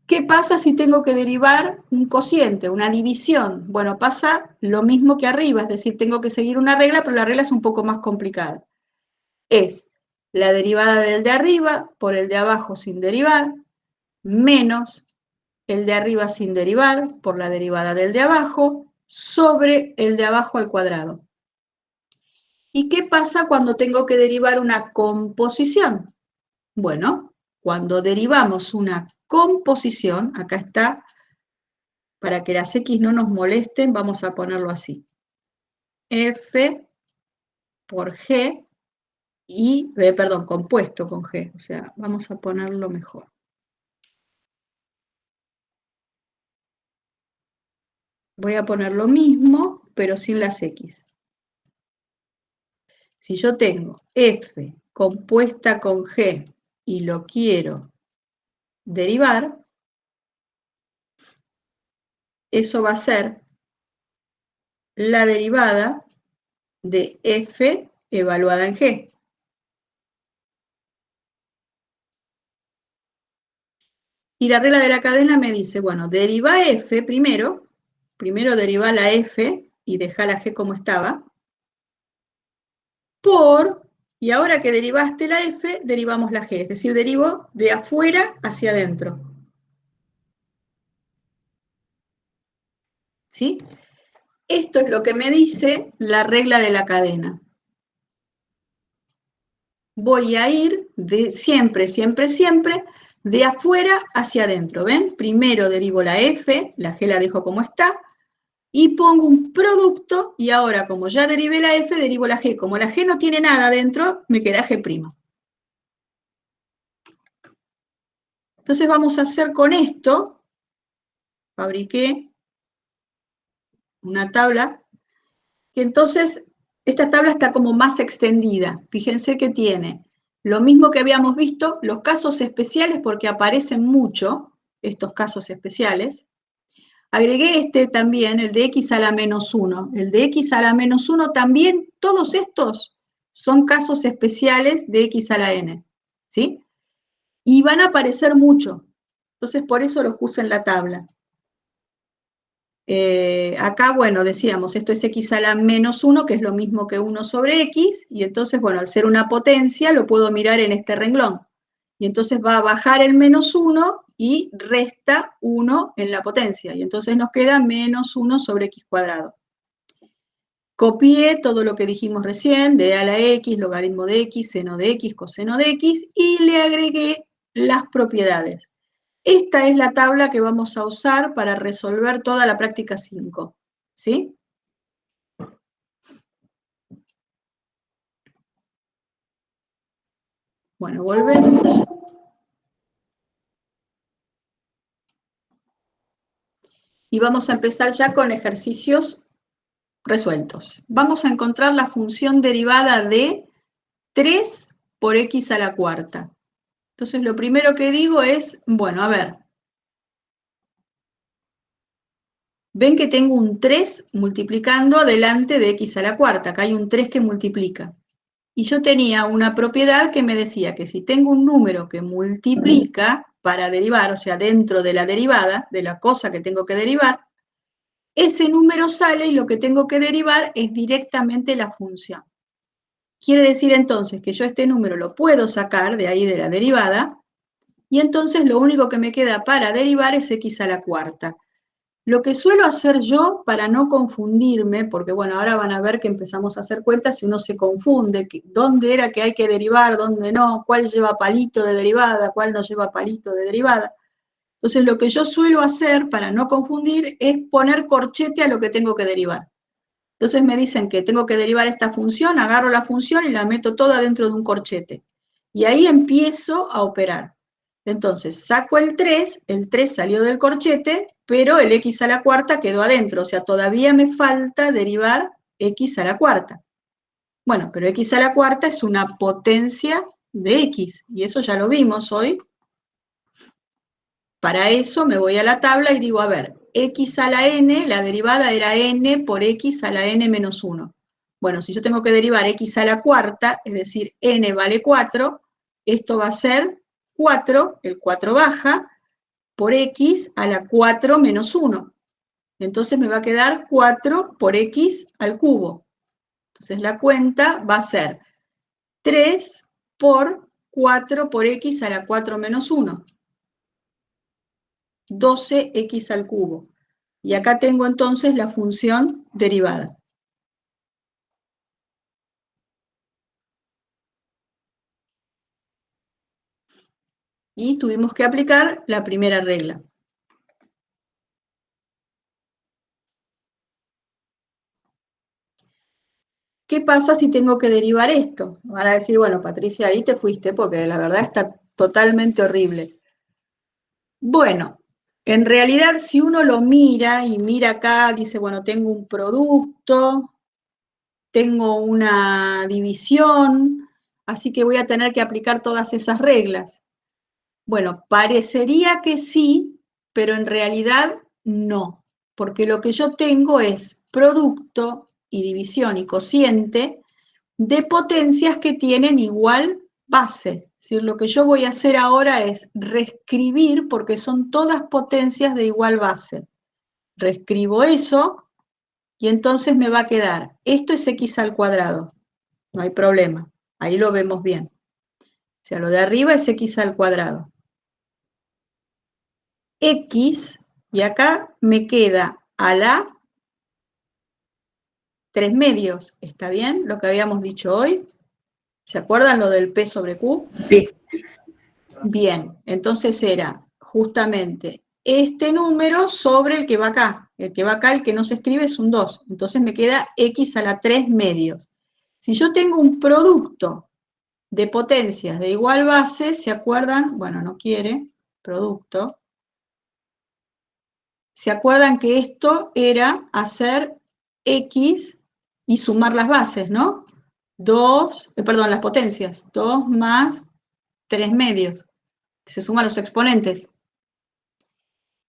¿Qué pasa si tengo que derivar un cociente, una división? Bueno, pasa lo mismo que arriba, es decir, tengo que seguir una regla, pero la regla es un poco más complicada. Es la derivada del de arriba por el de abajo sin derivar, menos el de arriba sin derivar por la derivada del de abajo, sobre el de abajo al cuadrado. ¿Y qué pasa cuando tengo que derivar una composición? Bueno, cuando derivamos una composición, acá está, para que las X no nos molesten, vamos a ponerlo así. F por G y, perdón, compuesto con G, o sea, vamos a ponerlo mejor. Voy a poner lo mismo, pero sin las X. Si yo tengo F compuesta con G y lo quiero derivar, eso va a ser la derivada de F evaluada en G. Y la regla de la cadena me dice, bueno, deriva F primero deriva la F y deja la G como estaba, por, y ahora que derivaste la F, derivamos la G, es decir, derivo de afuera hacia adentro. ¿Sí? Esto es lo que me dice la regla de la cadena. Voy a ir de siempre, siempre, siempre, de afuera hacia adentro. ¿Ven? Primero derivo la F, la G la dejo como está, y pongo un producto, y ahora como ya derivé la F, derivo la G. Como la G no tiene nada adentro, me queda G'. Entonces vamos a hacer con esto, fabriqué una tabla, que entonces esta tabla está como más extendida. Fíjense que tiene lo mismo que habíamos visto, los casos especiales, porque aparecen mucho estos casos especiales. Agregué este también, el de x a la menos 1. El de x a la menos 1 también, todos estos son casos especiales de x a la n. ¿Sí? Y van a aparecer mucho. Entonces, por eso los puse en la tabla. Acá, bueno, decíamos, esto es x a la menos 1, que es lo mismo que 1 sobre x, y entonces, bueno, al ser una potencia, lo puedo mirar en este renglón. Y entonces va a bajar el menos 1 y resta 1 en la potencia. Y entonces nos queda menos 1 sobre x cuadrado. Copié todo lo que dijimos recién, de a la x, logaritmo de x, seno de x, coseno de x, y le agregué las propiedades. Esta es la tabla que vamos a usar para resolver toda la práctica 5. ¿Sí? Bueno, volvemos. Y vamos a empezar ya con ejercicios resueltos. Vamos a encontrar la función derivada de 3 por x a la cuarta. Entonces lo primero que digo es, bueno, a ver. Ven que tengo un 3 multiplicando delante de x a la cuarta. Acá hay un 3 que multiplica. Y yo tenía una propiedad que me decía que si tengo un número que multiplica para derivar, o sea, dentro de la derivada, de la cosa que tengo que derivar, ese número sale y lo que tengo que derivar es directamente la función. Quiere decir entonces que yo este número lo puedo sacar de ahí de la derivada, y entonces lo único que me queda para derivar es x a la cuarta. Lo que suelo hacer yo para no confundirme, porque bueno, ahora van a ver que empezamos a hacer cuentas y uno se confunde, dónde era que hay que derivar, dónde no, cuál lleva palito de derivada, cuál no lleva palito de derivada. Entonces lo que yo suelo hacer para no confundir es poner corchete a lo que tengo que derivar. Entonces me dicen que tengo que derivar esta función, agarro la función y la meto toda dentro de un corchete. Y ahí empiezo a operar. Entonces, saco el 3 salió del corchete, pero el x a la cuarta quedó adentro, o sea, todavía me falta derivar x a la cuarta. Bueno, pero x a la cuarta es una potencia de x, y eso ya lo vimos hoy. Para eso me voy a la tabla y digo, a ver, x a la n, la derivada era n por x a la n menos 1. Bueno, si yo tengo que derivar x a la cuarta, es decir, n vale 4, esto va a ser 4, el 4 baja, por x a la 4 menos 1. Entonces me va a quedar 4 por x al cubo. Entonces la cuenta va a ser 3 por 4 por x a la 4 menos 1. 12x al cubo. Y acá tengo entonces la función derivada. Y tuvimos que aplicar la primera regla. ¿Qué pasa si tengo que derivar esto? Van a decir, bueno, Patricia, ahí te fuiste porque la verdad está totalmente horrible. Bueno, en realidad si uno lo mira y mira acá, dice, bueno, tengo un producto, tengo una división, así que voy a tener que aplicar todas esas reglas. Bueno, parecería que sí, pero en realidad no, porque lo que yo tengo es producto y división y cociente de potencias que tienen igual base. Es decir, lo que yo voy a hacer ahora es reescribir, porque son todas potencias de igual base. Reescribo eso y entonces me va a quedar, esto es x al cuadrado, no hay problema, ahí lo vemos bien. O sea, lo de arriba es x al cuadrado. X, y acá me queda a la 3 medios, ¿está bien? Lo que habíamos dicho hoy. ¿Se acuerdan lo del P sobre Q? Sí. Bien, entonces era justamente este número sobre el que va acá. El que va acá, el que no se escribe, es un 2. Entonces me queda x a la 3 medios. Si yo tengo un producto de potencias de igual base, ¿se acuerdan? Bueno, no quiere, producto. ¿Se acuerdan que esto era hacer x y sumar las bases, ¿no? Las potencias. 2 más 3 medios. Se suman los exponentes.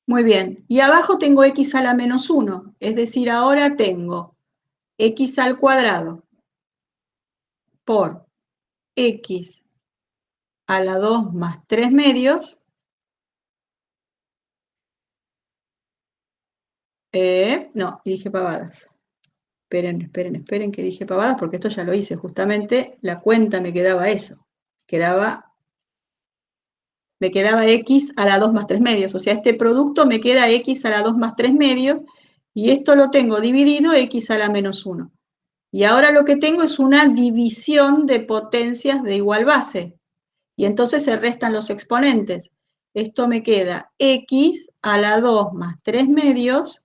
Muy bien. Y abajo tengo x a la menos 1. Es decir, ahora tengo x al cuadrado por x a la 2 más 3 medios. No, dije pavadas. Esperen que dije pavadas, porque esto ya lo hice. Justamente la cuenta me quedaba eso. Me quedaba x a la 2 más 3 medios. O sea, este producto me queda x a la 2 más 3 medios, y esto lo tengo dividido x a la menos 1. Y ahora lo que tengo es una división de potencias de igual base. Y entonces se restan los exponentes. Esto me queda x a la 2 más 3 medios,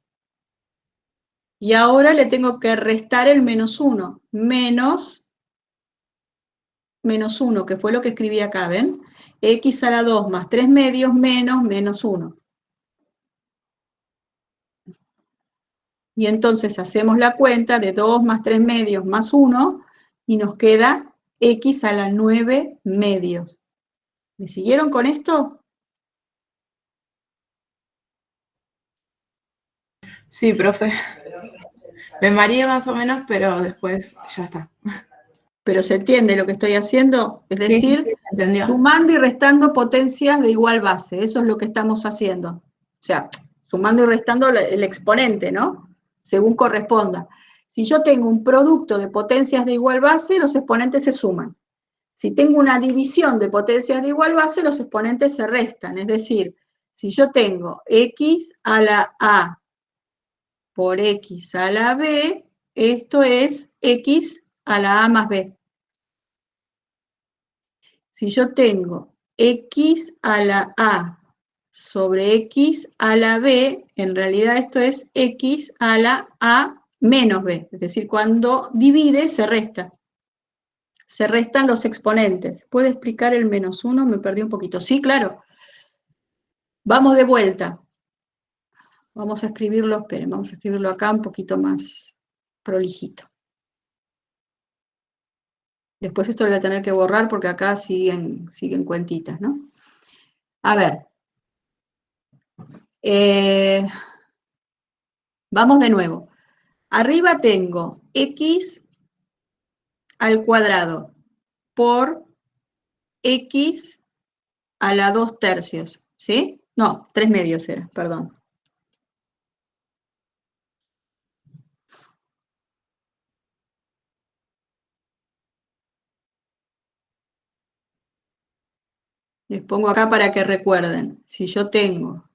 y ahora le tengo que restar el menos 1. Menos 1, que fue lo que escribí acá, ¿ven? X a la 2 más 3 medios menos menos 1. Y entonces hacemos la cuenta de 2 más 3 medios más 1, y nos queda x a la 9 medios. ¿Me siguieron con esto? Sí, profe. Me mareé más o menos, pero después ya está. Pero se entiende lo que estoy haciendo, es decir, Sí, se entendió. sumando y restando potencias de igual base, eso es lo que estamos haciendo. O sea, sumando y restando el exponente, ¿no? Según corresponda. Si yo tengo un producto de potencias de igual base, los exponentes se suman. Si tengo una división de potencias de igual base, los exponentes se restan. Es decir, si yo tengo x a la a por x a la b, esto es x a la a más b. Si yo tengo x a la a sobre x a la b, en realidad esto es x a la a menos b. Es decir, cuando divide, se resta. Se restan los exponentes. ¿Puede explicar el menos 1? Me perdí un poquito. Sí, claro. Vamos de vuelta. Vamos a escribirlo, esperen, vamos a escribirlo acá un poquito más prolijito. Después esto lo voy a tener que borrar porque acá siguen cuentitas, ¿no? A ver. Vamos de nuevo. Arriba tengo x al cuadrado por x a la 2/3, ¿sí? No, 3/2 era, perdón. Les pongo acá para que recuerden. Si yo tengo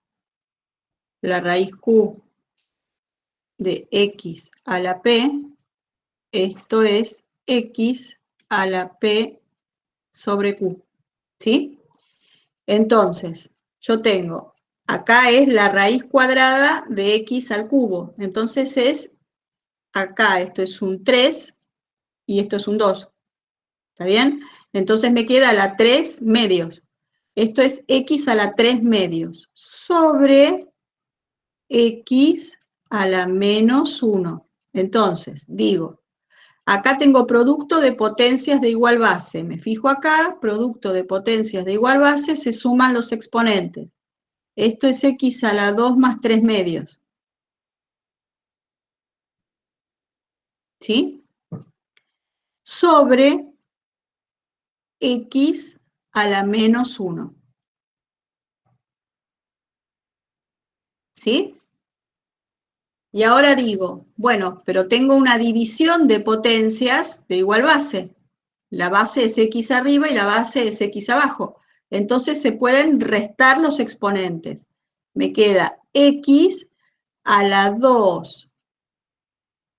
la raíz q de x a la p, esto es x a la p sobre q, ¿sí? Entonces, yo tengo, acá es la raíz cuadrada de x al cubo, entonces es, acá esto es un 3 y esto es un 2, ¿está bien? Entonces me queda la 3/2. Esto es x a la 3/2 sobre x a la -1. Entonces, digo, acá tengo producto de potencias de igual base. Me fijo acá, producto de potencias de igual base, se suman los exponentes. Esto es x a la 2 más 3/2. ¿Sí? Sobre x a la -1. ¿Sí? Y ahora digo, bueno, pero tengo una división de potencias de igual base. La base es x arriba y la base es x abajo. Entonces se pueden restar los exponentes. Me queda x a la 2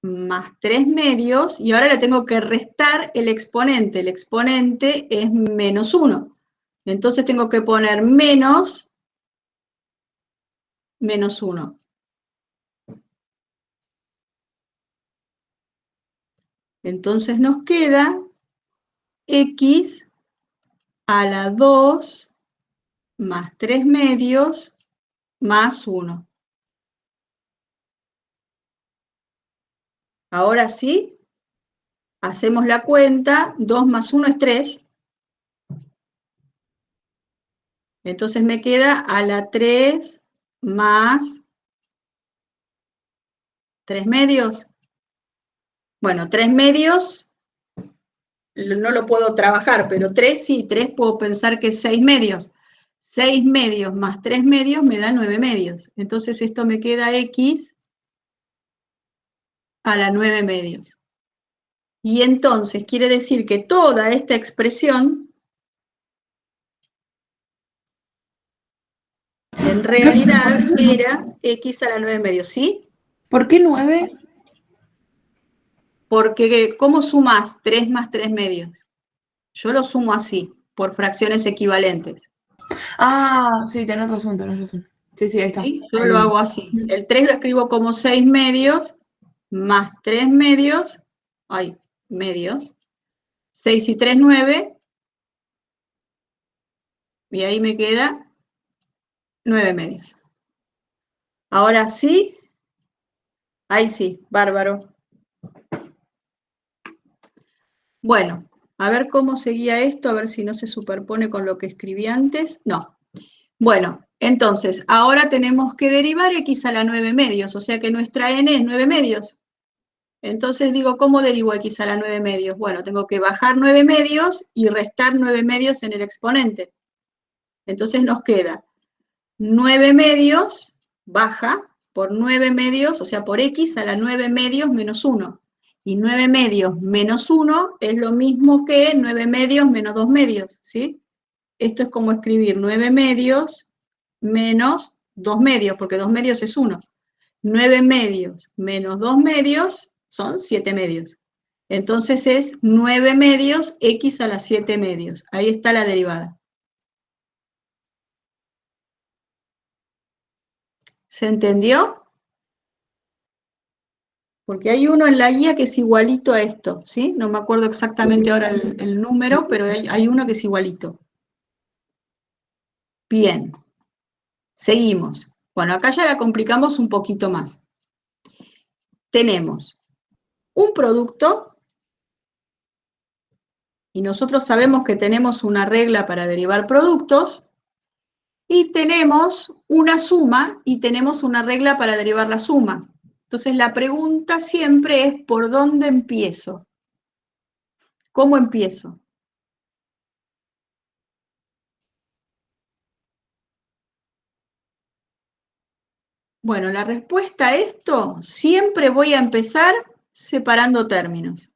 más 3/2 y ahora le tengo que restar el exponente. El exponente es -1. Entonces tengo que poner menos 1. Entonces nos queda x a la 2 más 3/2 más 1. Ahora sí, hacemos la cuenta, 2 más 1 es 3. Entonces me queda a la 3 más 3/2. Bueno, 3/2 no lo puedo trabajar, pero 3 sí, 3 puedo pensar que es 6/2. 6/2 más 3/2 me da 9/2. Entonces esto me queda x a la 9/2. Y entonces quiere decir que toda esta expresión en realidad era x a la 9/2, ¿sí? ¿Por qué 9? Porque, ¿cómo sumas 3 más 3/2? Yo lo sumo así, por fracciones equivalentes. Ah, sí, tenés razón, tenés razón. Sí, sí, ahí está. ¿Sí? Yo lo hago así. El 3 lo escribo como 6/2 más 3/2, ay, medios, 6 y 3, 9, y ahí me queda 9/2. Ahora sí, ahí sí, bárbaro. Bueno, a ver cómo seguía esto, a ver si no se superpone con lo que escribí antes. No. Bueno, entonces, ahora tenemos que derivar x a la 9/2, o sea que nuestra n es 9/2. Entonces digo, ¿cómo derivo x a la 9/2? Bueno, tengo que bajar 9/2 y restar 9/2 en el exponente. Entonces nos queda 9/2 baja por 9/2, o sea, por x a la 9/2 menos 1. Y 9/2 menos 1 es lo mismo que 9/2 menos 2/2, ¿sí? Esto es como escribir 9/2 menos 2/2, porque 2/2 es 1. 9/2 menos 2/2 son 7/2. Entonces es 9/2 x a la 7/2. Ahí está la derivada. ¿Se entendió? Porque hay uno en la guía que es igualito a esto, ¿sí? No me acuerdo exactamente ahora el número, pero hay uno que es igualito. Bien. Seguimos. Bueno, acá ya la complicamos un poquito más. Tenemos un producto y nosotros sabemos que tenemos una regla para derivar productos y tenemos una suma y tenemos una regla para derivar la suma. Entonces la pregunta siempre es ¿por dónde empiezo? ¿Cómo empiezo? Bueno, la respuesta a esto, siempre voy a empezar separando términos.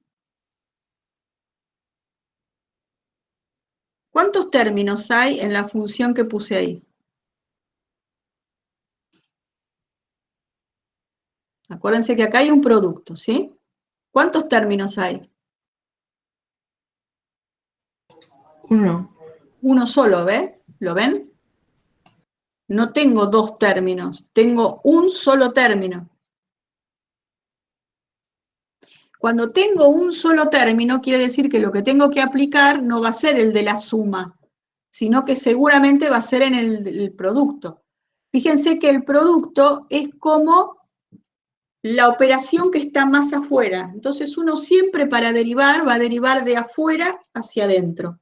¿Cuántos términos hay en la función que puse ahí? Acuérdense que acá hay un producto, ¿sí? ¿Cuántos términos hay? Uno. Uno solo, ¿ve? ¿Lo ven? No tengo dos términos, tengo un solo término. Cuando tengo un solo término, quiere decir que lo que tengo que aplicar no va a ser el de la suma, sino que seguramente va a ser en el producto. Fíjense que el producto es como la operación que está más afuera. Entonces uno siempre para derivar va a derivar de afuera hacia adentro.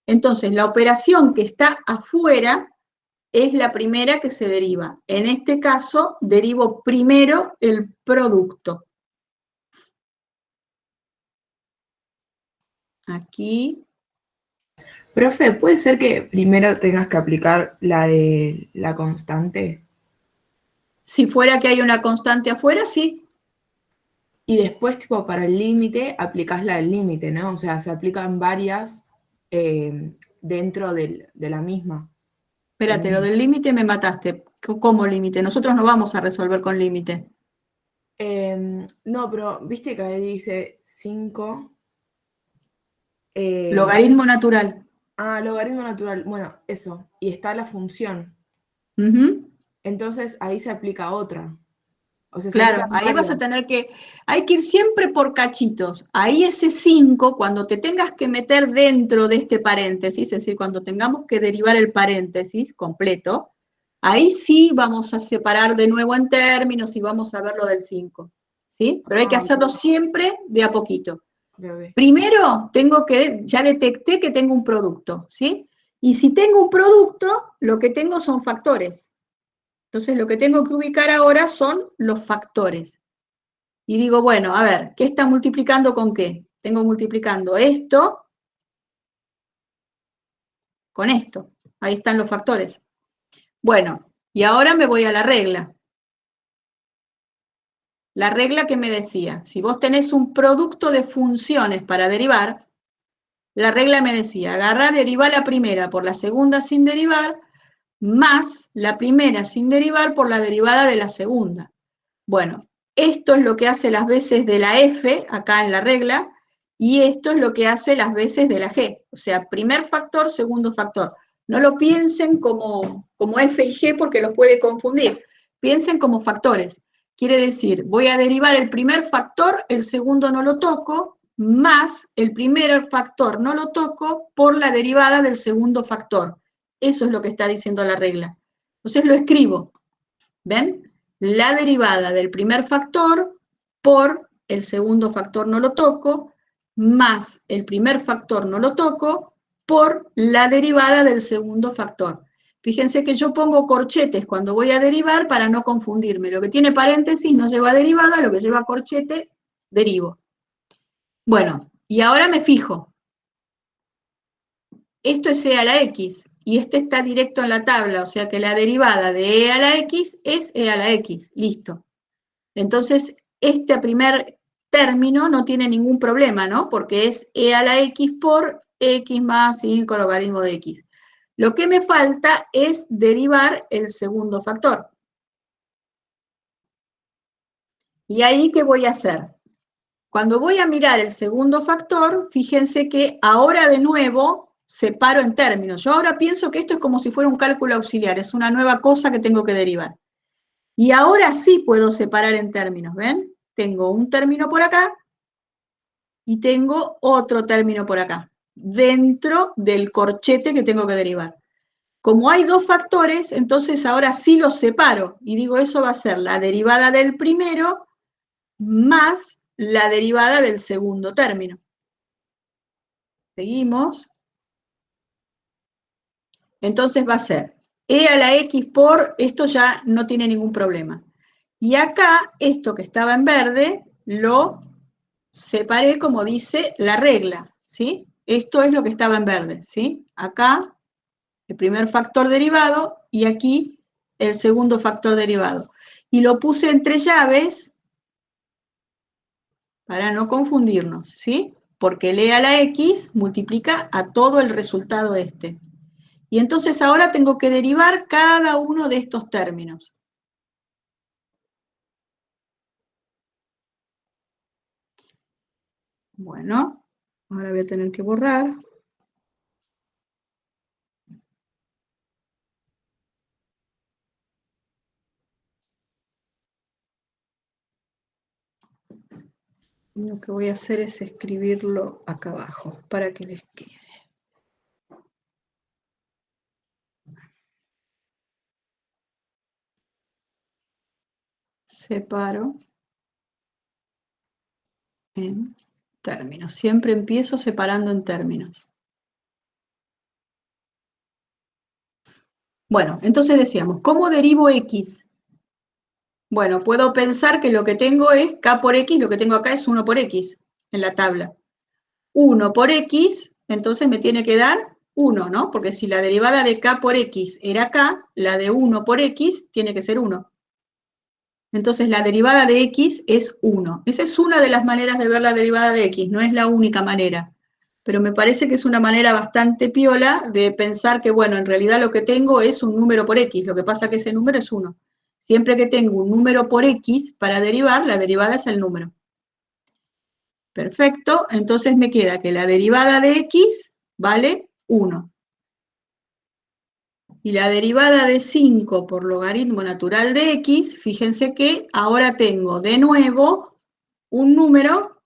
Entonces la operación que está afuera es la primera que se deriva. En este caso, derivo primero el producto. Aquí. Profe, ¿puede ser que primero tengas que aplicar la de la constante? Si fuera que hay una constante afuera, sí. Y después, tipo, para el límite, aplicás la del límite, ¿no? O sea, se aplican varias dentro de la misma. Espérate, lo del límite me mataste. ¿Cómo límite? Nosotros no vamos a resolver con límite. No, pero viste que ahí dice 5. Logaritmo natural. Logaritmo natural. Bueno, eso. Y está la función. Uh-huh. Entonces ahí se aplica otra. O sea, se Claro, aplican ahí vas a varias. tener que, hay que ir siempre por cachitos. Ahí ese 5, cuando te tengas que meter dentro de este paréntesis, es decir, cuando tengamos que derivar el paréntesis completo, ahí sí vamos a separar de nuevo en términos y vamos a ver lo del 5. ¿Sí? Pero hay que hacerlo siempre de a poquito. Primero tengo que, ya detecté que tengo un producto, ¿sí? Y si tengo un producto, lo que tengo son factores. Entonces lo que tengo que ubicar ahora son los factores. Y digo, bueno, a ver, ¿qué está multiplicando con qué? Tengo multiplicando esto con esto. Ahí están los factores. Bueno, y ahora me voy a la regla. La regla que me decía, si vos tenés un producto de funciones para derivar, la regla me decía, agarrá, derivá la primera por la segunda sin derivar, más la primera sin derivar por la derivada de la segunda. Bueno, esto es lo que hace las veces de la F, acá en la regla, y esto es lo que hace las veces de la G. O sea, primer factor, segundo factor. No lo piensen como F y G porque los puede confundir. Piensen como factores. Quiere decir, voy a derivar el primer factor, el segundo no lo toco, más el primer factor no lo toco por la derivada del segundo factor. Eso es lo que está diciendo la regla. Entonces lo escribo. ¿Ven? La derivada del primer factor por el segundo factor no lo toco, más el primer factor no lo toco, por la derivada del segundo factor. Fíjense que yo pongo corchetes cuando voy a derivar para no confundirme. Lo que tiene paréntesis no lleva derivada, lo que lleva corchete, derivo. Bueno, y ahora me fijo. Esto es e a la x, y este está directo en la tabla, o sea que la derivada de e a la x es e a la x, listo. Entonces, este primer término no tiene ningún problema, ¿no? Porque es e a la x por x más 5 logaritmo de x. Lo que me falta es derivar el segundo factor. ¿Y ahí qué voy a hacer? Cuando voy a mirar el segundo factor, fíjense que ahora de nuevo separo en términos. Yo ahora pienso que esto es como si fuera un cálculo auxiliar, es una nueva cosa que tengo que derivar. Y ahora sí puedo separar en términos, ¿ven? Tengo un término por acá y tengo otro término por acá, dentro del corchete que tengo que derivar. Como hay dos factores, entonces ahora sí los separo y digo eso va a ser la derivada del primero más la derivada del segundo término. Seguimos. Entonces va a ser e a la x por, esto ya no tiene ningún problema. Y acá, esto que estaba en verde, lo separé como dice la regla, ¿sí? Esto es lo que estaba en verde, ¿sí? Acá, el primer factor derivado, y aquí el segundo factor derivado. Y lo puse entre llaves para no confundirnos, ¿sí? Porque el e a la x multiplica a todo el resultado este. Y entonces ahora tengo que derivar cada uno de estos términos. Bueno, ahora voy a tener que borrar. Lo que voy a hacer es escribirlo acá abajo para que les quede. Separo en términos. Siempre empiezo separando en términos. Bueno, entonces decíamos, ¿cómo derivo x? Bueno, puedo pensar que lo que tengo es k por x, lo que tengo acá es 1 por x en la tabla. 1 por x, entonces me tiene que dar 1, ¿no? Porque si la derivada de k por x era k, la de 1 por x tiene que ser 1. Entonces la derivada de x es 1. Esa es una de las maneras de ver la derivada de x, no es la única manera. Pero me parece que es una manera bastante piola de pensar que, bueno, en realidad lo que tengo es un número por x, lo que pasa es que ese número es 1. Siempre que tengo un número por x para derivar, la derivada es el número. Perfecto, entonces me queda que la derivada de x vale 1. Y la derivada de 5 por logaritmo natural de x, fíjense que ahora tengo de nuevo un número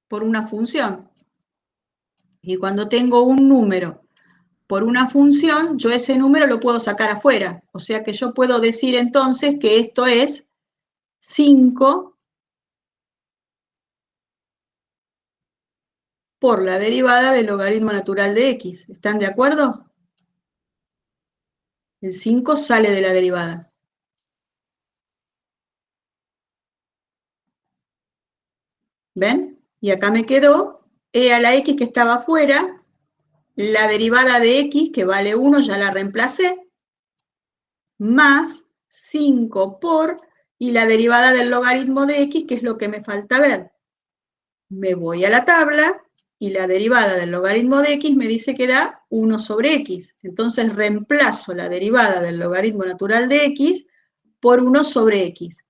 por una función. Y cuando tengo un número por una función, yo ese número lo puedo sacar afuera. O sea que yo puedo decir entonces que esto es 5 por la derivada del logaritmo natural de x. ¿Están de acuerdo? El 5 sale de la derivada. ¿Ven? Y acá me quedó e a la x que estaba afuera, la derivada de x, que vale 1, ya la reemplacé, más 5 por, y la derivada del logaritmo de x, que es lo que me falta ver. Me voy a la tabla, y la derivada del logaritmo de x me dice que da 1 sobre x. Entonces reemplazo la derivada del logaritmo natural de x por 1 sobre x.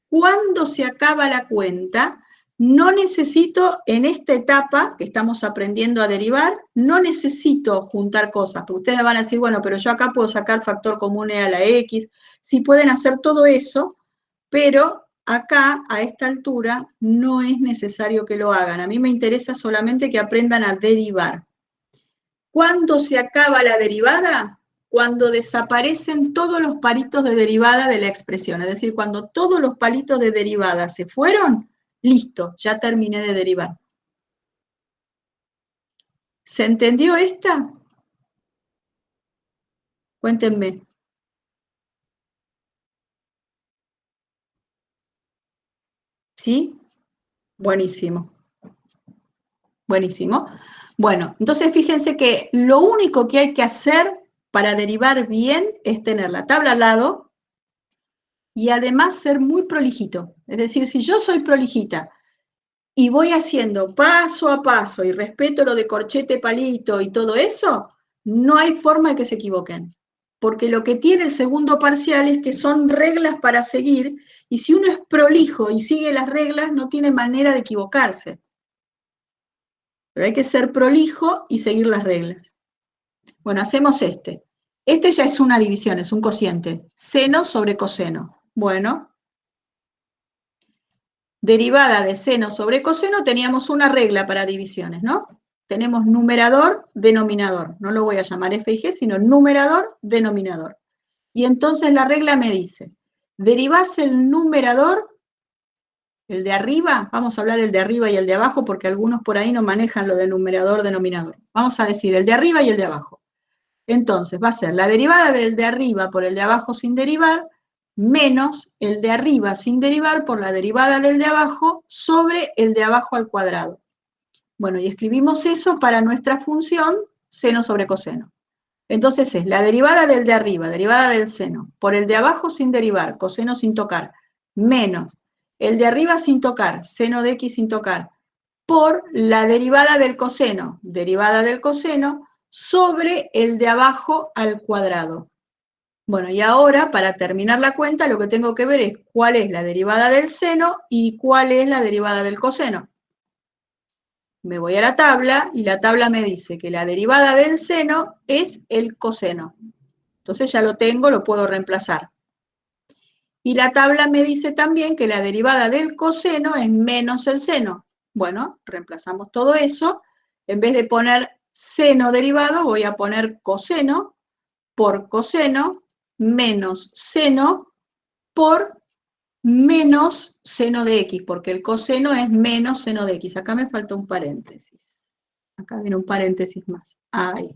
Cuando se acaba la cuenta, no necesito, en esta etapa que estamos aprendiendo a derivar, no necesito juntar cosas, porque ustedes me van a decir, bueno, pero yo acá puedo sacar factor común e a la x, sí pueden hacer todo eso, pero acá, a esta altura, no es necesario que lo hagan. A mí me interesa solamente que aprendan a derivar. ¿Cuándo se acaba la derivada? Cuando desaparecen todos los palitos de derivada de la expresión. Es decir, cuando todos los palitos de derivada se fueron, listo, ya terminé de derivar. ¿Se entendió esta? Cuéntenme. ¿Sí? Buenísimo. Buenísimo. Bueno, entonces fíjense que lo único que hay que hacer para derivar bien es tener la tabla al lado y además ser muy prolijito. Es decir, si yo soy prolijita y voy haciendo paso a paso y respeto lo de corchete, palito y todo eso, no hay forma de que se equivoquen. Porque lo que tiene el segundo parcial es que son reglas para seguir y si uno es prolijo y sigue las reglas, no tiene manera de equivocarse. Pero hay que ser prolijo y seguir las reglas. Bueno, hacemos este. Este ya es una división, es un cociente. Seno sobre coseno. Bueno. Derivada de seno sobre coseno, teníamos una regla para divisiones, ¿no? tenemos numerador, denominador. No lo voy a llamar f y g, sino numerador, denominador. Y entonces la regla me dice, derivás el numerador, el de arriba, vamos a hablar el de arriba y el de abajo, porque algunos por ahí no manejan lo de numerador, denominador. Vamos a decir el de arriba y el de abajo. Entonces va a ser la derivada del de arriba por el de abajo sin derivar, menos el de arriba sin derivar por la derivada del de abajo sobre el de abajo al cuadrado. Bueno, y escribimos eso para nuestra función seno sobre coseno. Entonces es la derivada del de arriba, derivada del seno, por el de abajo sin derivar, coseno sin tocar, menos el de arriba sin tocar, seno de x sin tocar, por la derivada del coseno, derivada del coseno, sobre el de abajo al cuadrado. Bueno, y ahora, para terminar la cuenta, lo que tengo que ver es cuál es la derivada del seno y cuál es la derivada del coseno. Me voy a la tabla y la tabla me dice que la derivada del seno es el coseno. Entonces ya lo tengo, lo puedo reemplazar. Y la tabla me dice también que la derivada del coseno es menos el seno. Bueno, reemplazamos todo eso. En vez de poner seno derivado, voy a poner coseno por coseno menos seno por menos seno de x, porque el coseno es menos seno de x. Acá me falta un paréntesis. Acá viene un paréntesis más. Ahí.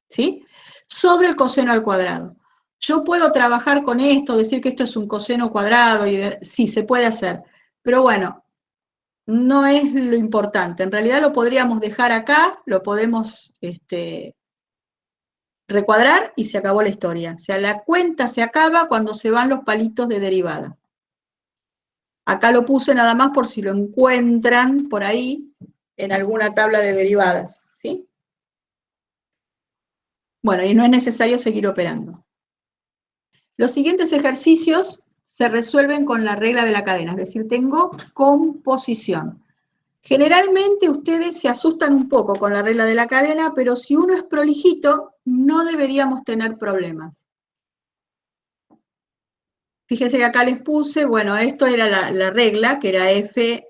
¿Sí? Sobre el coseno al cuadrado. Yo puedo trabajar con esto, decir que esto es un coseno cuadrado, sí, se puede hacer. Pero bueno, no es lo importante. En realidad lo podríamos dejar acá, lo podemos recuadrar y se acabó la historia. O sea, la cuenta se acaba cuando se van los palitos de derivada. Acá lo puse nada más por si lo encuentran por ahí en alguna tabla de derivadas, ¿sí? Bueno, y no es necesario seguir operando. Los siguientes ejercicios se resuelven con la regla de la cadena, es decir, tengo composición. Generalmente ustedes se asustan un poco con la regla de la cadena, pero si uno es prolijito, no deberíamos tener problemas. Fíjense que acá les puse, bueno, esto era la regla, que era f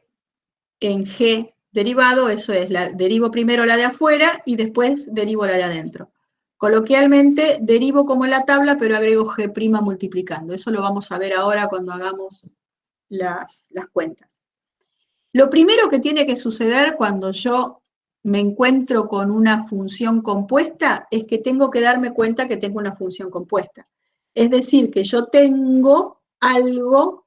en g derivado, eso es, derivo primero la de afuera y después derivo la de adentro. Coloquialmente derivo como en la tabla, pero agrego g' multiplicando. Eso lo vamos a ver ahora cuando hagamos las cuentas. Lo primero que tiene que suceder cuando yo me encuentro con una función compuesta es que tengo que darme cuenta que tengo una función compuesta. Es decir, que yo tengo algo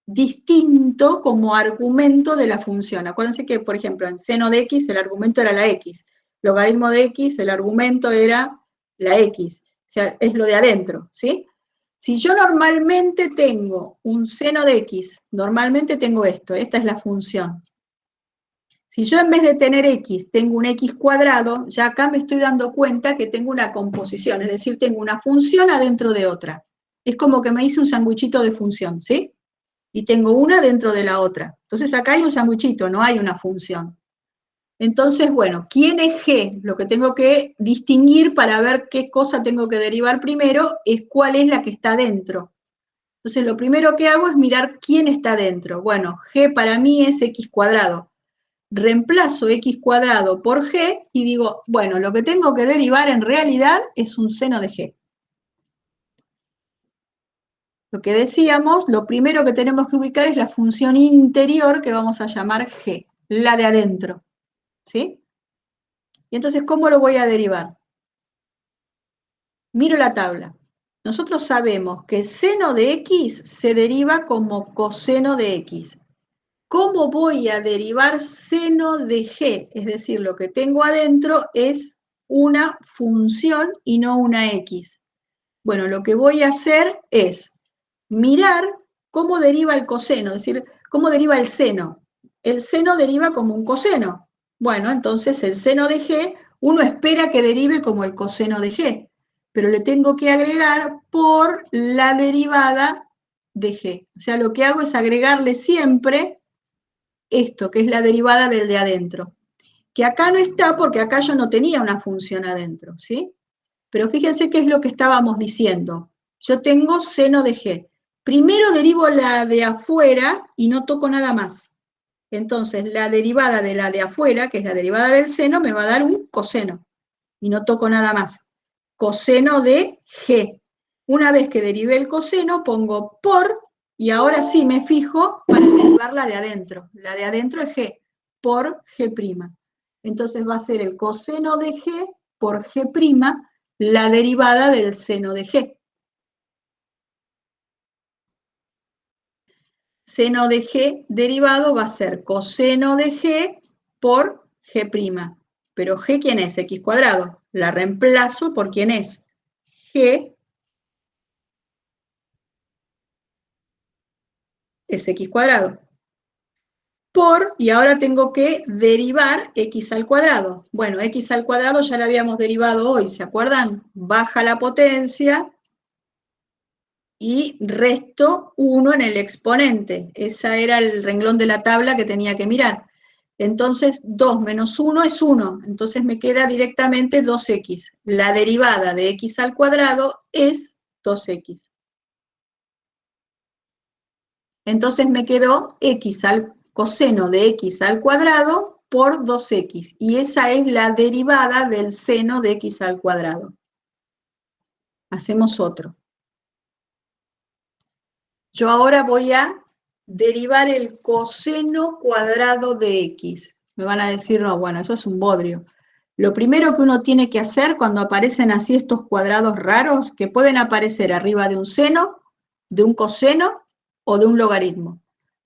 distinto como argumento de la función. Acuérdense que, por ejemplo, en seno de x el argumento era la x, logaritmo de x el argumento era la x, o sea, es lo de adentro, ¿sí? Si yo normalmente tengo un seno de x, normalmente tengo esto, esta es la función. Si yo en vez de tener x tengo un x cuadrado, ya acá me estoy dando cuenta que tengo una composición, es decir, tengo una función adentro de otra. Es como que me hice un sandwichito de función, ¿sí? Y tengo una dentro de la otra. Entonces acá hay un sandwichito, no hay una función. Entonces, bueno, ¿quién es g? Lo que tengo que distinguir para ver qué cosa tengo que derivar primero es cuál es la que está dentro. Entonces lo primero que hago es mirar quién está dentro. Bueno, g para mí es x cuadrado. Reemplazo x cuadrado por g y digo, bueno, lo que tengo que derivar en realidad es un seno de g. Lo que decíamos, lo primero que tenemos que ubicar es la función interior que vamos a llamar g, la de adentro, ¿sí? Y entonces, ¿cómo lo voy a derivar? Miro la tabla. Nosotros sabemos que seno de x se deriva como coseno de x. ¿Cómo voy a derivar seno de g? Es decir, lo que tengo adentro es una función y no una x. Bueno, lo que voy a hacer es mirar cómo deriva el coseno, es decir, cómo deriva el seno. El seno deriva como un coseno. Bueno, entonces el seno de g, uno espera que derive como el coseno de g, pero le tengo que agregar por la derivada de g. O sea, lo que hago es agregarle siempre esto, que es la derivada del de adentro. Que acá no está porque acá yo no tenía una función adentro, ¿sí? Pero fíjense qué es lo que estábamos diciendo. Yo tengo seno de g. Primero derivo la de afuera y no toco nada más. Entonces, la derivada de la de afuera, que es la derivada del seno, me va a dar un coseno. Y no toco nada más. Coseno de G. Una vez que derivé el coseno, pongo por, y ahora sí me fijo para derivar la de adentro. La de adentro es G, por G'. Entonces va a ser el coseno de G por G', la derivada del seno de G. Seno de G derivado va a ser coseno de G por G'. Pero G, ¿quién es? X cuadrado. La reemplazo por quién es. G es X cuadrado. Por, y ahora tengo que derivar X al cuadrado. Bueno, X al cuadrado ya lo habíamos derivado hoy, ¿se acuerdan? Baja la potencia y resto 1 en el exponente. Ese era el renglón de la tabla que tenía que mirar. Entonces, 2 menos 1 es 1. Entonces me queda directamente 2x. La derivada de x al cuadrado es 2x. Entonces me quedó coseno de x al cuadrado por 2x. Y esa es la derivada del seno de x al cuadrado. Hacemos otro. Yo ahora voy a derivar el coseno cuadrado de x. Me van a decir, no, bueno, eso es un bodrio. Lo primero que uno tiene que hacer cuando aparecen así estos cuadrados raros, que pueden aparecer arriba de un seno, de un coseno o de un logaritmo.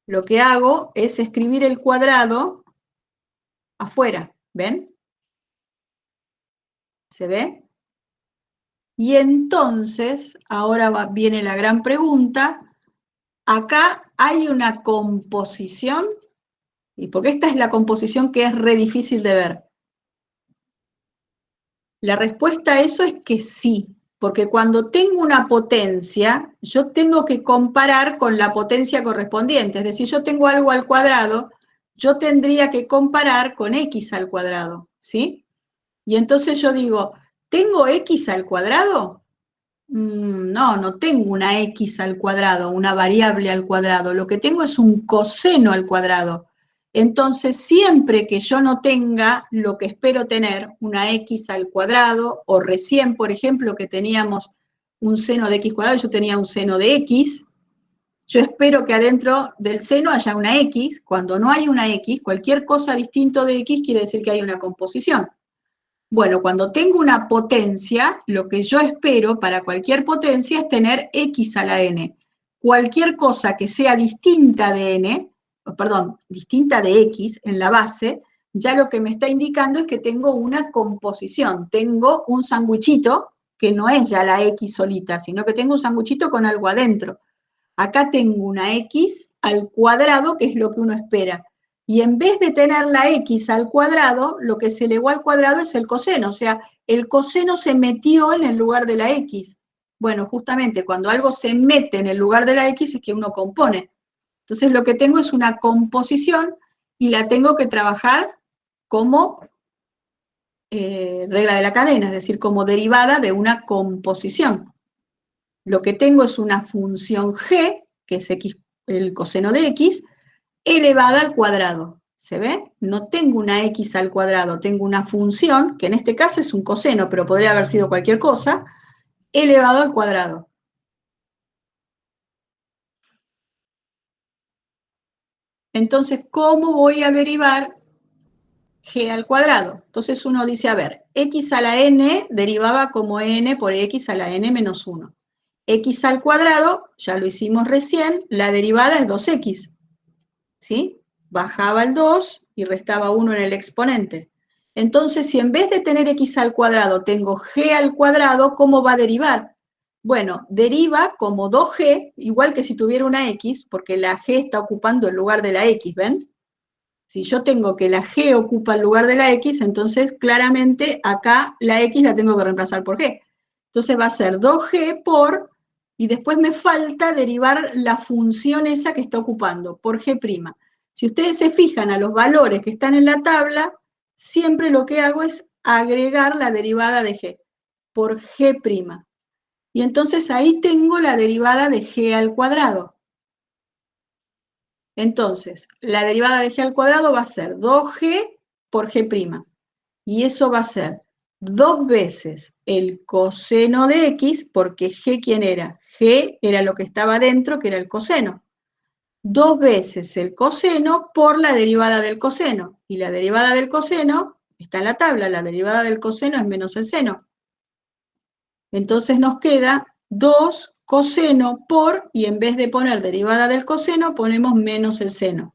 Lo que hago es escribir el cuadrado afuera, ¿ven? ¿Se ve? Y entonces, ahora viene la gran pregunta. Acá hay una composición, y porque esta es la composición que es re difícil de ver. La respuesta a eso es que sí, porque cuando tengo una potencia, yo tengo que comparar con la potencia correspondiente, es decir, yo tengo algo al cuadrado, yo tendría que comparar con x al cuadrado, ¿sí? Y entonces yo digo, ¿tengo x al cuadrado? No, no tengo una x al cuadrado, una variable al cuadrado, lo que tengo es un coseno al cuadrado. Entonces, siempre que yo no tenga lo que espero tener, una x al cuadrado, o recién, por ejemplo, que teníamos un seno de x cuadrado, yo tenía un seno de x, yo espero que adentro del seno haya una x. Cuando no hay una x, cualquier cosa distinto de x quiere decir que hay una composición. Bueno, cuando tengo una potencia, lo que yo espero para cualquier potencia es tener x a la n. Cualquier cosa que sea distinta de n, perdón, distinta de x en la base, ya lo que me está indicando es que tengo una composición. Tengo un sandwichito que no es ya la x solita, sino que tengo un sandwichito con algo adentro. Acá tengo una x al cuadrado, que es lo que uno espera. Y en vez de tener la x al cuadrado, lo que se elevó al cuadrado es el coseno. O sea, el coseno se metió en el lugar de la x. Bueno, justamente cuando algo se mete en el lugar de la x es que uno compone. Entonces lo que tengo es una composición y la tengo que trabajar como regla de la cadena, es decir, como derivada de una composición. Lo que tengo es una función g, que es x, el coseno de x, elevada al cuadrado. ¿Se ve? No tengo una x al cuadrado, tengo una función, que en este caso es un coseno, pero podría haber sido cualquier cosa, elevado al cuadrado. Entonces, ¿cómo voy a derivar g al cuadrado? Entonces uno dice, a ver, x a la n derivaba como n por x a la n menos 1. X al cuadrado, ya lo hicimos recién, la derivada es 2x. ¿Sí? Bajaba el 2 y restaba 1 en el exponente. Entonces, si en vez de tener x al cuadrado tengo g al cuadrado, ¿cómo va a derivar? Bueno, deriva como 2g, igual que si tuviera una x, porque la g está ocupando el lugar de la x, ¿ven? Si yo tengo que la g ocupa el lugar de la x, entonces claramente acá la x la tengo que reemplazar por g. Entonces va a ser 2g por, y después me falta derivar la función esa que está ocupando, por g'. Si ustedes se fijan a los valores que están en la tabla, siempre lo que hago es agregar la derivada de g, por g'. Y entonces ahí tengo la derivada de g al cuadrado. Entonces, la derivada de g al cuadrado va a ser 2g por g'. Y eso va a ser 2 veces el coseno de x, porque g, ¿quién era? G era lo que estaba dentro, que era el coseno. 2 veces el coseno por la derivada del coseno. Y la derivada del coseno está en la tabla, la derivada del coseno es menos el seno. Entonces nos queda 2 coseno por, y en vez de poner derivada del coseno, ponemos menos el seno.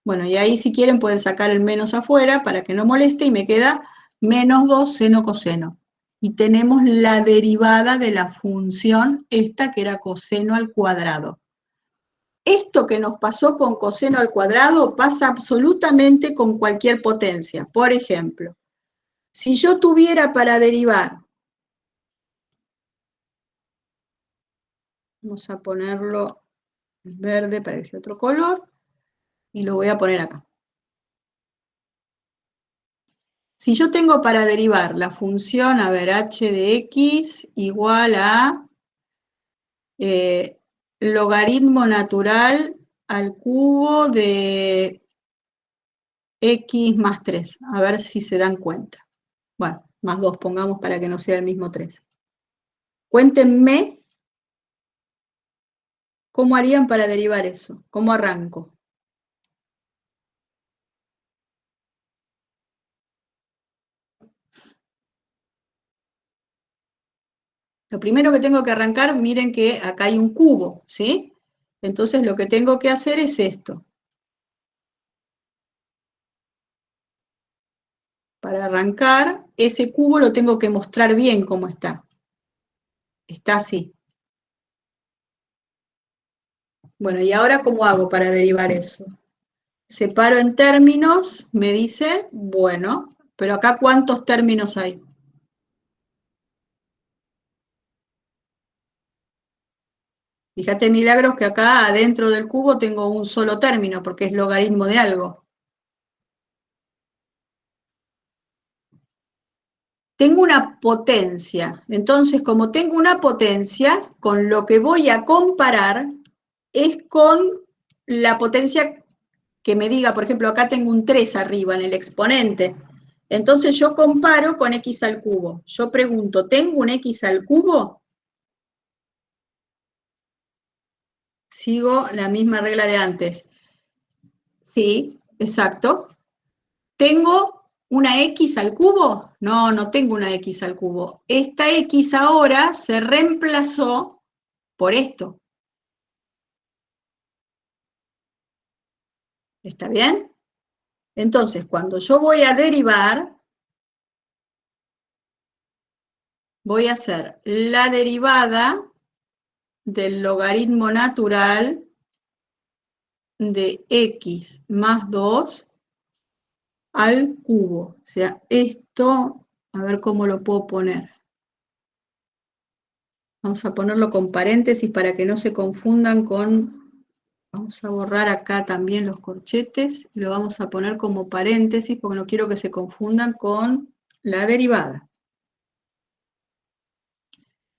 Bueno, y ahí si quieren pueden sacar el menos afuera para que no moleste y me queda menos 2 seno coseno. Y tenemos la derivada de la función esta que era coseno al cuadrado. Esto que nos pasó con coseno al cuadrado pasa absolutamente con cualquier potencia. Por ejemplo, si yo tuviera para derivar, vamos a ponerlo en verde para que sea otro color, y lo voy a poner acá. Si yo tengo para derivar la función, a ver, h de x igual a logaritmo natural al cubo de x más 3, a ver si se dan cuenta. Bueno, más 2 pongamos para que no sea el mismo 3. Cuéntenme cómo harían para derivar eso, cómo arranco. Lo primero que tengo que arrancar, miren que acá hay un cubo, ¿sí? Entonces lo que tengo que hacer es esto. Para arrancar, ese cubo lo tengo que mostrar bien cómo está. Está así. Bueno, ¿y ahora cómo hago para derivar eso? Separo en términos, me dice, bueno, pero acá ¿cuántos términos hay? Fíjate, Milagros, que acá adentro del cubo tengo un solo término, porque es logaritmo de algo. Tengo una potencia, entonces como tengo una potencia, con lo que voy a comparar es con la potencia que me diga, por ejemplo, acá tengo un 3 arriba en el exponente, entonces yo comparo con x al cubo. Yo pregunto, ¿tengo un x al cubo? Sigo la misma regla de antes. Sí, exacto. ¿Tengo una x al cubo? No, no tengo una x al cubo. Esta x ahora se reemplazó por esto. ¿Está bien? Entonces, cuando yo voy a derivar, voy a hacer la derivada del logaritmo natural de x más 2 al cubo. O sea, esto, a ver cómo lo puedo poner. Vamos a ponerlo con paréntesis para que no se confundan con... Vamos a borrar acá también los corchetes y lo vamos a poner como paréntesis porque no quiero que se confundan con la derivada.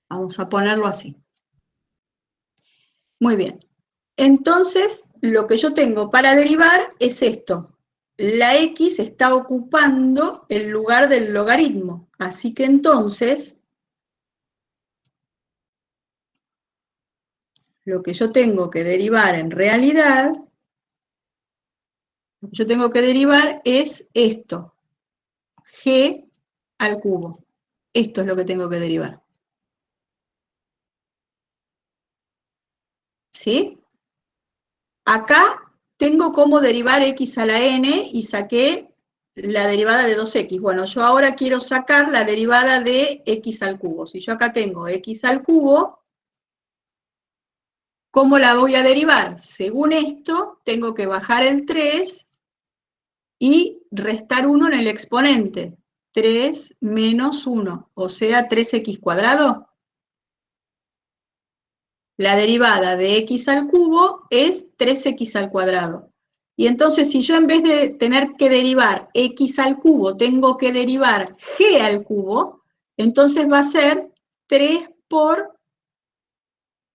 Vamos a ponerlo así. Muy bien. Entonces, lo que yo tengo para derivar es esto. La x está ocupando el lugar del logaritmo. Así que entonces, lo que yo tengo que derivar en realidad, lo que yo tengo que derivar es esto. G al cubo. Esto es lo que tengo que derivar. ¿Sí? Acá tengo cómo derivar x a la n y saqué la derivada de 2x. Bueno, yo ahora quiero sacar la derivada de x al cubo. Si yo acá tengo x al cubo, ¿cómo la voy a derivar? Según esto, tengo que bajar el 3 y restar 1 en el exponente. 3 menos 1, o sea, 3x cuadrado. La derivada de x al cubo es 3x al cuadrado. Y entonces, si yo en vez de tener que derivar x al cubo, tengo que derivar g al cubo, entonces va a ser 3 por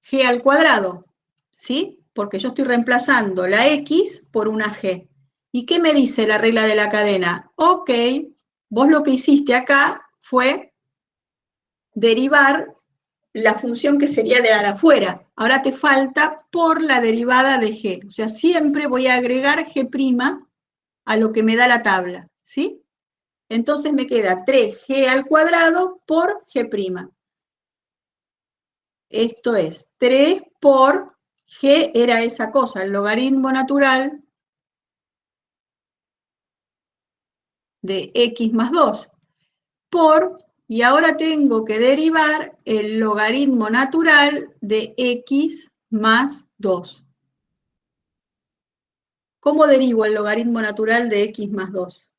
g al cuadrado, ¿sí? porque yo estoy reemplazando la X por una G. ¿Y qué me dice la regla de la cadena? Ok, vos lo que hiciste acá fue derivar la función que sería de la de afuera. Ahora te falta por la derivada de G. O sea, siempre voy a agregar G' a lo que me da la tabla, ¿sí? Entonces me queda 3G al cuadrado por G'. Esto es 3 por G era esa cosa, el logaritmo natural de X más 2, por, y ahora tengo que derivar el logaritmo natural de X más 2. ¿Cómo derivo el logaritmo natural de X más 2?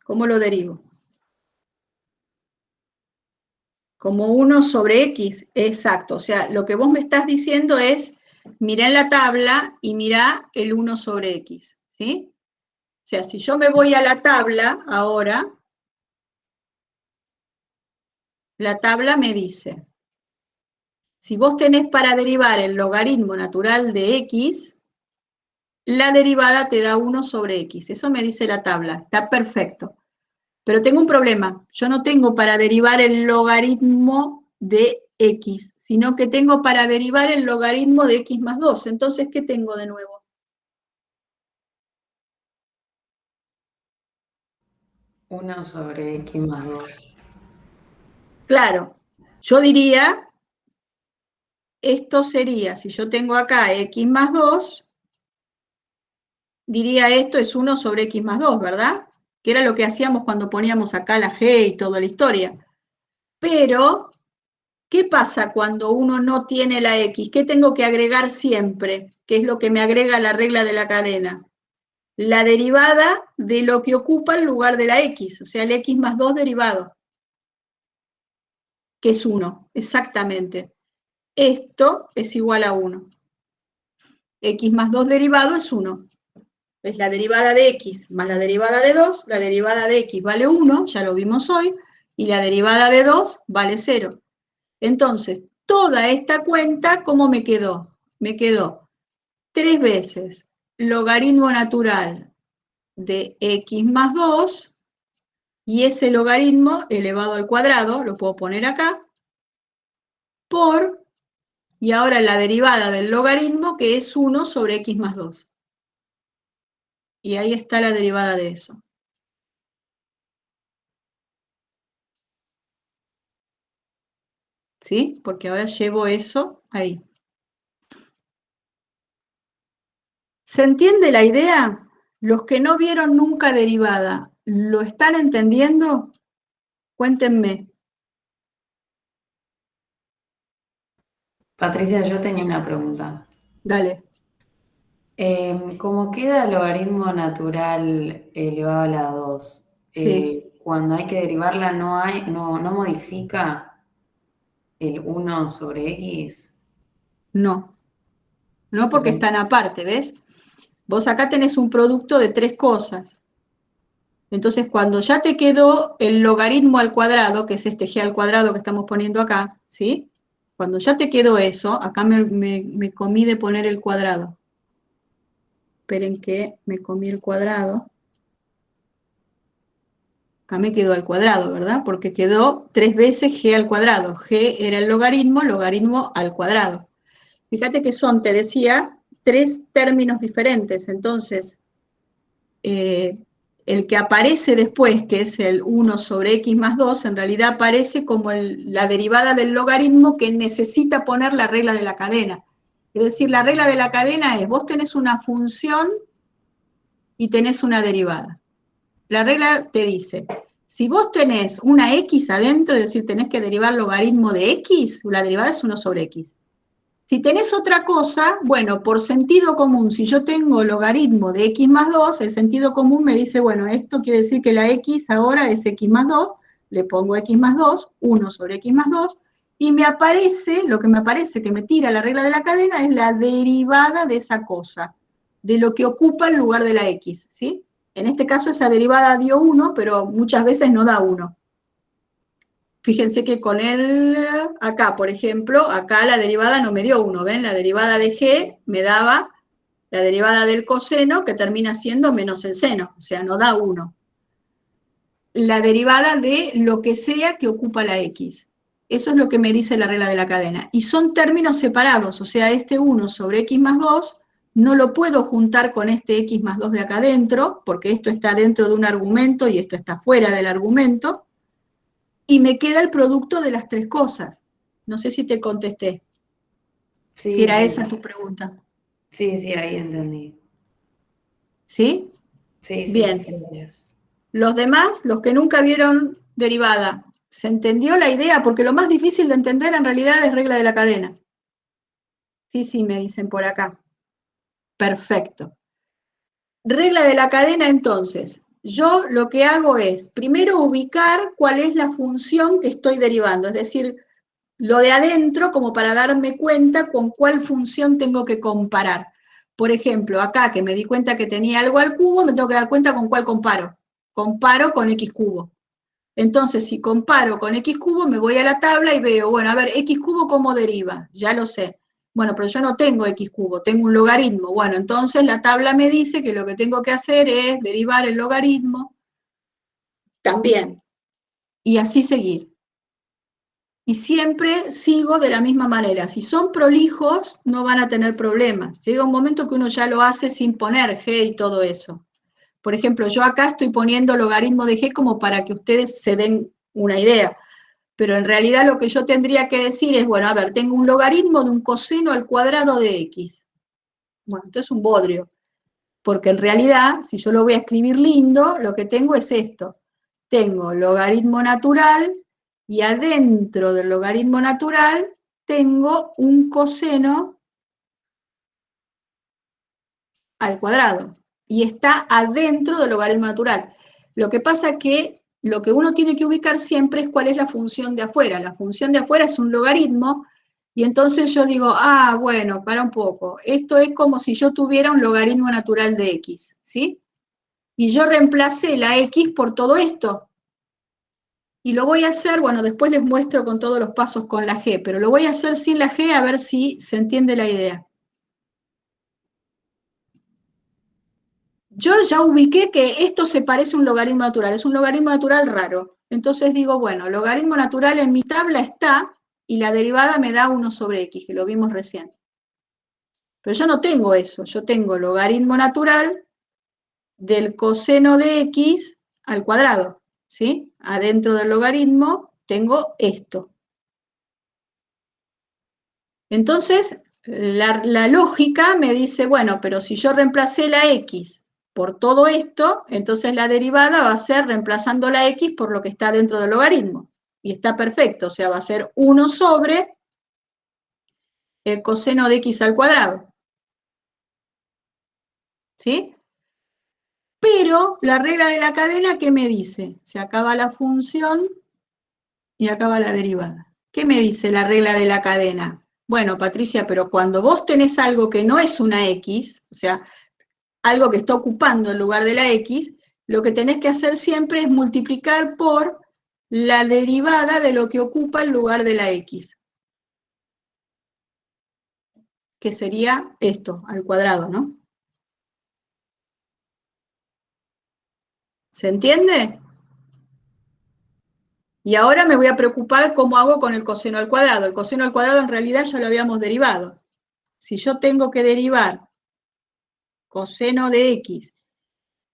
¿Cómo lo derivo? Como 1 sobre X, exacto. O sea, lo que vos me estás diciendo es, mirá en la tabla y mirá el 1 sobre X, ¿sí? O sea, si yo me voy a la tabla ahora, la tabla me dice, si vos tenés para derivar el logaritmo natural de X, la derivada te da 1 sobre X. Eso me dice la tabla, está perfecto. Pero tengo un problema, yo no tengo para derivar el logaritmo de X, sino que tengo para derivar el logaritmo de X más 2. Entonces, ¿qué tengo de nuevo? Uno sobre X más 2. Claro, yo diría, esto sería, si yo tengo acá X más 2, diría esto es 1 sobre X más 2, ¿verdad? Que era lo que hacíamos cuando poníamos acá la G y toda la historia. Pero, ¿qué pasa cuando uno no tiene la X? ¿Qué tengo que agregar siempre? ¿Qué es lo que me agrega la regla de la cadena? La derivada de lo que ocupa el lugar de la X, o sea, el X más 2 derivado, que es 1, exactamente. Esto es igual a 1. X más 2 derivado es 1. Es la derivada de X más la derivada de 2, la derivada de X vale 1, ya lo vimos hoy, y la derivada de 2 vale 0. Entonces, toda esta cuenta, ¿cómo me quedó? Me quedó 3 veces logaritmo natural de X más 2, y ese logaritmo elevado al cuadrado, lo puedo poner acá, por, y ahora la derivada del logaritmo, que es 1 sobre X más 2. Y ahí está la derivada de eso. ¿Sí? Porque ahora llevo eso ahí. ¿Se entiende la idea? Los que no vieron nunca derivada, ¿lo están entendiendo? Cuéntenme. Patricia, yo tenía una pregunta. Dale. ¿Cómo queda el logaritmo natural elevado a la 2? Sí. Cuando hay que derivarla, no modifica el 1 sobre X. No. No porque Pues, están aparte, ¿ves? Vos acá tenés un producto de 3 cosas. Entonces, cuando ya te quedó el logaritmo al cuadrado, que es este g al cuadrado que estamos poniendo acá, ¿sí? Cuando ya te quedó eso, acá me comí de poner el cuadrado. Esperen que me comí el cuadrado. Acá me quedó al cuadrado, ¿verdad? Porque quedó 3 veces g al cuadrado. G era el logaritmo al cuadrado. Fíjate que son, te decía, 3 términos diferentes. Entonces, el que aparece después, que es el 1 sobre x más 2, en realidad aparece como la derivada del logaritmo que necesita poner la regla de la cadena. Es decir, la regla de la cadena es, vos tenés una función y tenés una derivada. La regla te dice, si vos tenés una x adentro, es decir, tenés que derivar logaritmo de x, la derivada es 1 sobre x. Si tenés otra cosa, bueno, por sentido común, si yo tengo logaritmo de x más 2, el sentido común me dice, bueno, esto quiere decir que la x ahora es x más 2, le pongo x más 2, 1 sobre x más 2, y me aparece, lo que me aparece que me tira la regla de la cadena es la derivada de esa cosa, de lo que ocupa el lugar de la x, ¿sí? En este caso esa derivada dio 1, pero muchas veces no da 1. Fíjense que con acá, por ejemplo, acá la derivada no me dio 1, ¿ven? La derivada de g me daba la derivada del coseno, que termina siendo menos el seno, o sea, no da 1. La derivada de lo que sea que ocupa la x. Eso es lo que me dice la regla de la cadena. Y son términos separados, o sea, este 1 sobre x más 2 no lo puedo juntar con este x más 2 de acá adentro, porque esto está dentro de un argumento y esto está fuera del argumento, y me queda el producto de las tres cosas. No sé si te contesté. Sí, Si era sí. esa tu pregunta. Sí, sí, ahí entendí. ¿Sí? Sí, sí, Bien. gracias. Los demás, los que nunca vieron derivada, ¿se entendió la idea? Porque lo más difícil de entender en realidad es regla de la cadena. Sí, sí, me dicen por acá. Perfecto. Regla de la cadena, entonces. Yo lo que hago es, primero, ubicar cuál es la función que estoy derivando. Es decir, lo de adentro como para darme cuenta con cuál función tengo que comparar. Por ejemplo, acá que me di cuenta que tenía algo al cubo, me tengo que dar cuenta con cuál comparo. Comparo con x cubo. Entonces, si comparo con x cubo, me voy a la tabla y veo, bueno, a ver, x cubo ¿cómo deriva? Ya lo sé. Bueno, pero yo no tengo x cubo, tengo un logaritmo. Bueno, entonces la tabla me dice que lo que tengo que hacer es derivar el logaritmo también. Y así seguir. Y siempre sigo de la misma manera. Si son prolijos, no van a tener problemas. Llega un momento que uno ya lo hace sin poner g y todo eso. Por ejemplo, yo acá estoy poniendo logaritmo de g como para que ustedes se den una idea. Pero en realidad lo que yo tendría que decir es, bueno, a ver, tengo un logaritmo de un coseno al cuadrado de x. Bueno, esto es un bodrio. Porque en realidad, si yo lo voy a escribir lindo, lo que tengo es esto. Tengo logaritmo natural y adentro del logaritmo natural tengo un coseno al cuadrado. Y está adentro del logaritmo natural. Lo que pasa es que lo que uno tiene que ubicar siempre es cuál es la función de afuera. La función de afuera es un logaritmo, y entonces yo digo, ah, bueno, para un poco. Esto es como si yo tuviera un logaritmo natural de x, ¿sí? Y yo reemplacé la x por todo esto. Y lo voy a hacer, bueno, después les muestro con todos los pasos con la g, pero lo voy a hacer sin la g a ver si se entiende la idea. Yo ya ubiqué que esto se parece a un logaritmo natural, es un logaritmo natural raro. Entonces digo, bueno, logaritmo natural en mi tabla está, y la derivada me da 1 sobre x, que lo vimos recién. Pero yo no tengo eso, yo tengo logaritmo natural del coseno de x al cuadrado, ¿sí? Adentro del logaritmo tengo esto. Entonces, la lógica me dice, bueno, pero si yo reemplacé la x por todo esto, entonces la derivada va a ser reemplazando la x por lo que está dentro del logaritmo. Y está perfecto, o sea, va a ser 1 sobre el coseno de x al cuadrado. ¿Sí? Pero la regla de la cadena, ¿qué me dice? Se acaba la función y acaba la derivada. ¿Qué me dice la regla de la cadena? Bueno, Patricia, pero cuando vos tenés algo que no es una x, o sea, algo que está ocupando el lugar de la x, lo que tenés que hacer siempre es multiplicar por la derivada de lo que ocupa el lugar de la x, que sería esto, al cuadrado, ¿no? ¿Se entiende? Y ahora me voy a preocupar cómo hago con el coseno al cuadrado. El coseno al cuadrado en realidad ya lo habíamos derivado. Si yo tengo que derivar coseno de x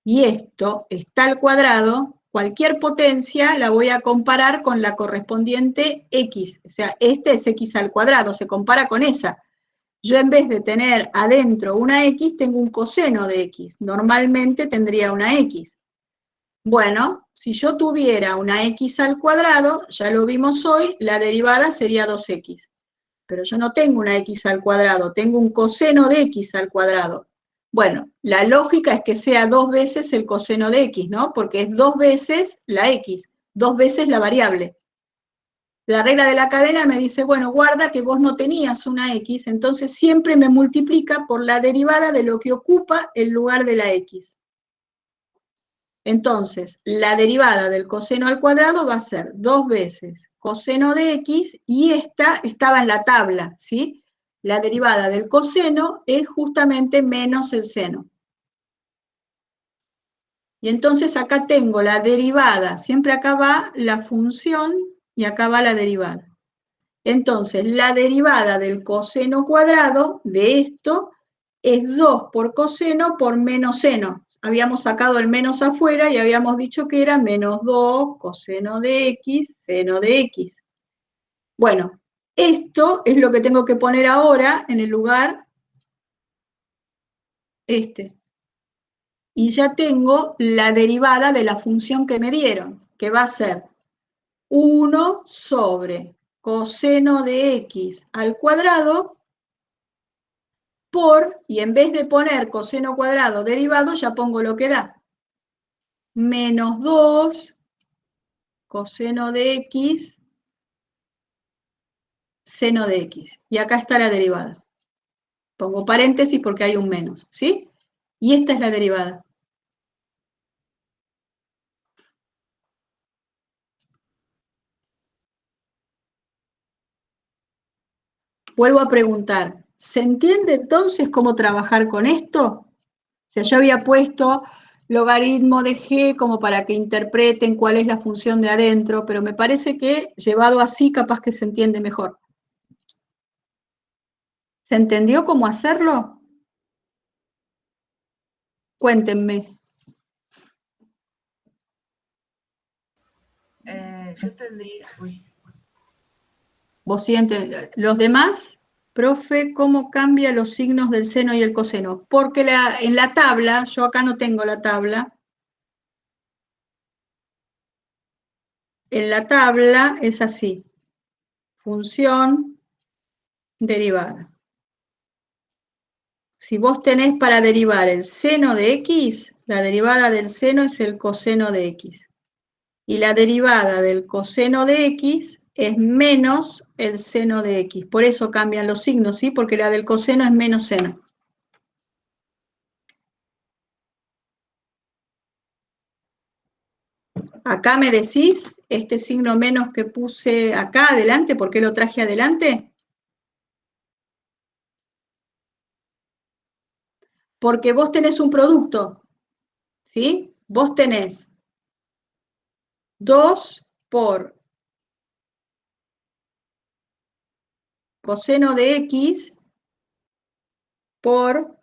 y esto está al cuadrado, cualquier potencia la voy a comparar con la correspondiente x. O sea, este es x al cuadrado, se compara con esa. Yo en vez de tener adentro una x, tengo un coseno de x. Normalmente tendría una x. Bueno, si yo tuviera una x al cuadrado, ya lo vimos hoy, la derivada sería 2x. Pero yo no tengo una x al cuadrado, tengo un coseno de x al cuadrado. Bueno, la lógica es que sea 2 veces el coseno de x, ¿no? Porque es 2 veces la x, 2 veces la variable. La regla de la cadena me dice, bueno, guarda que vos no tenías una x, entonces siempre me multiplica por la derivada de lo que ocupa el lugar de la x. Entonces, la derivada del coseno al cuadrado va a ser 2 veces coseno de x, y esta estaba en la tabla, ¿sí? La derivada del coseno es justamente menos el seno. Y entonces acá tengo la derivada, siempre acá va la función y acá va la derivada. Entonces, la derivada del coseno cuadrado de esto es 2 por coseno por menos seno. Habíamos sacado el menos afuera y habíamos dicho que era menos 2 coseno de x, seno de x. Bueno, esto es lo que tengo que poner ahora en el lugar este. Y ya tengo la derivada de la función que me dieron, que va a ser 1 sobre coseno de x al cuadrado por, y en vez de poner coseno cuadrado derivado, ya pongo lo que da. Menos 2 coseno de x, seno de x. Y acá está la derivada. Pongo paréntesis porque hay un menos, ¿sí? Y esta es la derivada. Vuelvo a preguntar, ¿se entiende entonces cómo trabajar con esto? O sea, yo había puesto logaritmo de g como para que interpreten cuál es la función de adentro, pero me parece que llevado así capaz que se entiende mejor. ¿Se entendió cómo hacerlo? Cuéntenme. Yo tendría... Uy. ¿Vos sí entendés? ¿Los demás? Profe, ¿cómo cambia los signos del seno y el coseno? Porque en la tabla, yo acá no tengo la tabla, en la tabla es así, función derivada. Si vos tenés para derivar el seno de x, la derivada del seno es el coseno de x. Y la derivada del coseno de x es menos el seno de x. Por eso cambian los signos, ¿sí? Porque la del coseno es menos seno. Acá me decís, este signo menos que puse acá adelante, ¿por qué lo traje adelante? Porque vos tenés un producto, ¿sí? Vos tenés 2 por coseno de x por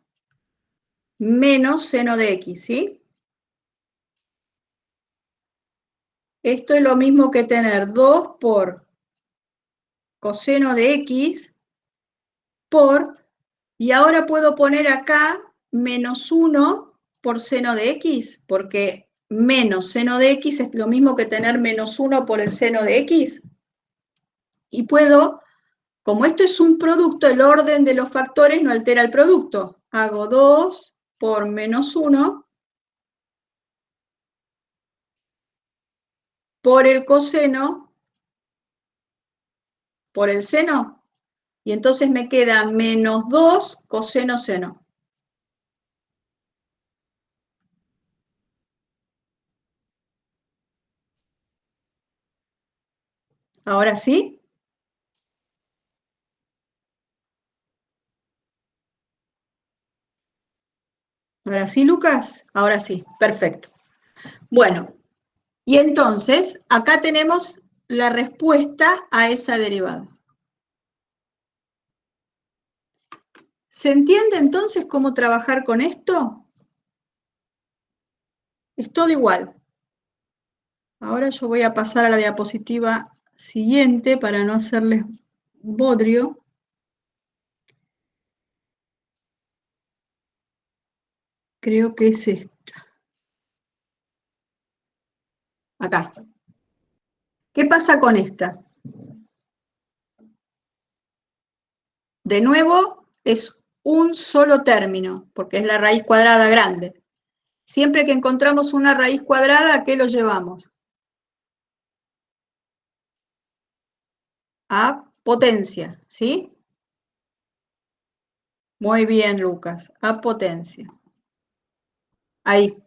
menos seno de x, ¿sí? Esto es lo mismo que tener 2 por coseno de x por, y ahora puedo poner acá menos 1 por seno de x, porque menos seno de x es lo mismo que tener menos 1 por el seno de x. Y puedo, como esto es un producto, el orden de los factores no altera el producto. Hago 2 por menos 1 por el coseno por el seno. Y entonces me queda menos 2 coseno seno. ¿Ahora sí? ¿Ahora sí, Lucas? Ahora sí, perfecto. Bueno, y entonces acá tenemos la respuesta a esa derivada. ¿Se entiende entonces cómo trabajar con esto? Es todo igual. Ahora yo voy a pasar a la diapositiva siguiente para no hacerles bodrio. Creo que es esta. Acá. ¿Qué pasa con esta? De nuevo, es un solo término, porque es la raíz cuadrada grande. Siempre que encontramos una raíz cuadrada, ¿a qué lo llevamos? A potencia, ¿sí? Muy bien, Lucas, a potencia. Ahí.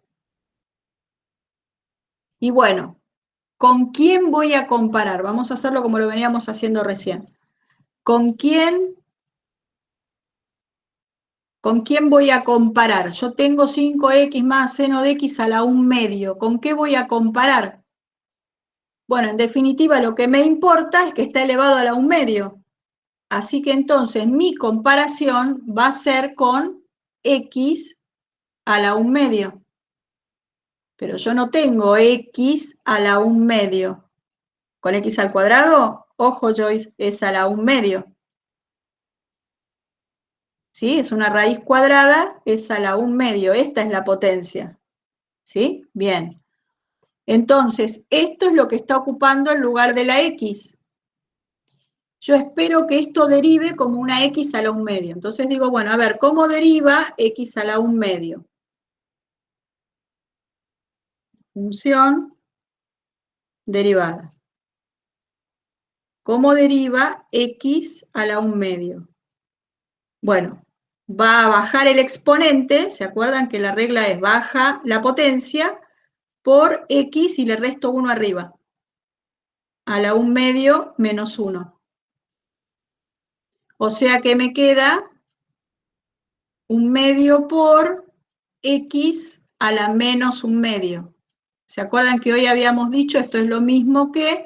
Y bueno, ¿con quién voy a comparar? Vamos a hacerlo como lo veníamos haciendo recién. ¿Con quién voy a comparar? Yo tengo 5x más seno de x a la 1/2. ¿Con qué voy a comparar? Bueno, en definitiva, lo que me importa es que está elevado a la 1/2. Así que entonces mi comparación va a ser con x a la 1/2. Pero yo no tengo x a la 1/2. Con x al cuadrado, ojo Joyce, es a la 1/2. ¿Sí? Es una raíz cuadrada, es a la 1/2. Esta es la potencia. ¿Sí? Bien. Entonces, esto es lo que está ocupando el lugar de la x. Yo espero que esto derive como una x a la 1/2. Entonces digo, bueno, a ver, ¿cómo deriva x a la 1/2? Función derivada. ¿Cómo deriva x a la 1/2? Bueno, va a bajar el exponente, ¿se acuerdan que la regla es baja la potencia por x y le resto 1 arriba? A la 1/2 menos 1. O sea que me queda 1/2 por x a la menos 1/2. ¿Se acuerdan que hoy habíamos dicho esto es lo mismo que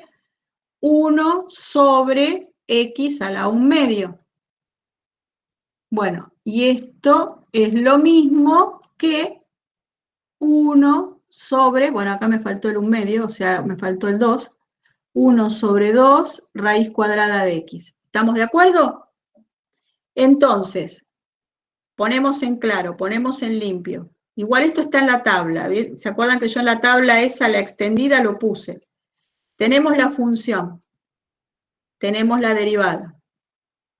1 sobre x a la 1/2? Bueno, y esto es lo mismo que 1 sobre, bueno, acá me faltó el 1/2, o sea, me faltó el 2, 1 sobre 2 raíz cuadrada de x. ¿Estamos de acuerdo? Entonces, ponemos en claro, ponemos en limpio. Igual esto está en la tabla, ¿bien? ¿Se acuerdan que yo en la tabla esa, la extendida, lo puse? Tenemos la función, tenemos la derivada.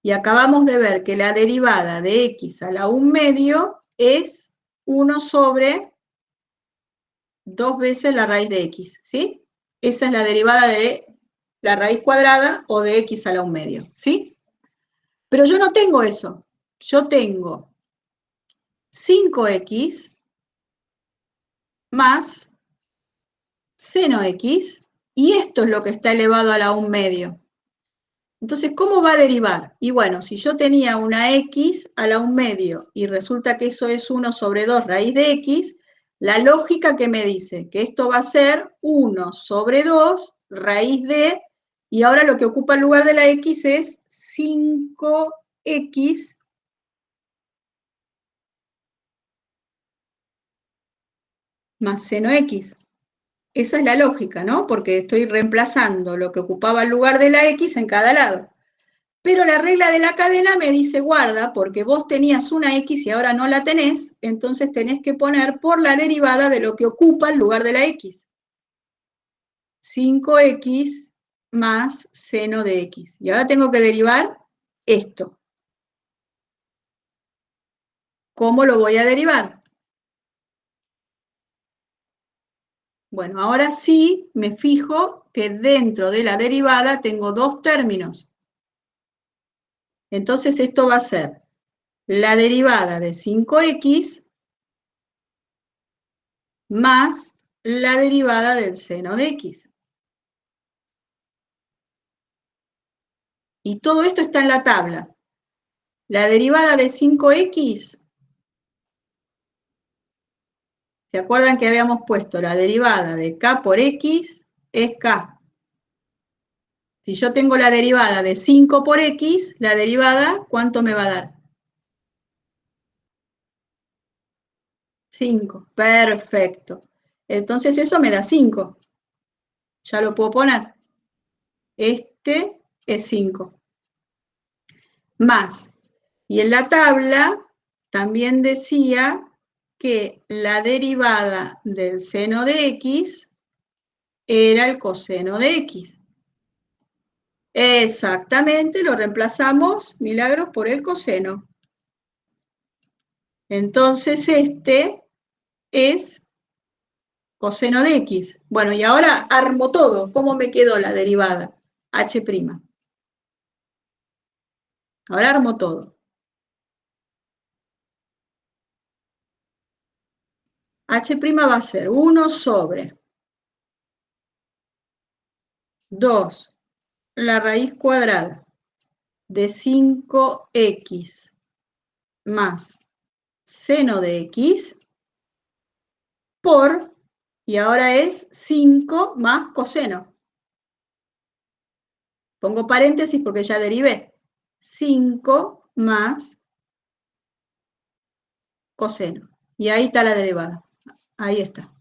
Y acabamos de ver que la derivada de x a la 1/2 es 1 sobre 2 veces la raíz de x, ¿sí? Esa es la derivada de la raíz cuadrada o de x a la 1/2, ¿sí? Pero yo no tengo eso. Yo tengo 5x más seno x, y esto es lo que está elevado a la 1/2. Entonces, ¿cómo va a derivar? Y bueno, si yo tenía una x a la 1/2 y resulta que eso es 1 sobre 2 raíz de x, la lógica que me dice que esto va a ser 1 sobre 2 raíz de, y ahora lo que ocupa el lugar de la x es 5x más seno x. Esa es la lógica, ¿no? Porque estoy reemplazando lo que ocupaba el lugar de la x en cada lado. Pero la regla de la cadena me dice, guarda, porque vos tenías una x y ahora no la tenés, entonces tenés que poner por la derivada de lo que ocupa el lugar de la x. 5x más seno de x. Y ahora tengo que derivar esto. ¿Cómo lo voy a derivar? Bueno, ahora sí me fijo que dentro de la derivada tengo dos términos. Entonces esto va a ser la derivada de 5x más la derivada del seno de x. Y todo esto está en la tabla. La derivada de 5x, ¿se acuerdan que habíamos puesto la derivada de k por x es k? Si yo tengo la derivada de 5 por x, la derivada, ¿cuánto me va a dar? 5, perfecto. Entonces eso me da 5. Ya lo puedo poner. Este es 5. Más. Y en la tabla también decía que la derivada del seno de x era el coseno de x. Exactamente, lo reemplazamos, Milagros, por el coseno. Entonces este es coseno de x. Bueno, y ahora armo todo. ¿Cómo me quedó la derivada? H'. Ahora armo todo. H' va a ser 1 sobre 2, la raíz cuadrada de 5x más seno de x por, y ahora es 5 más coseno. Pongo paréntesis porque ya derivé. 5 más coseno. Y ahí está la derivada. Ahí está.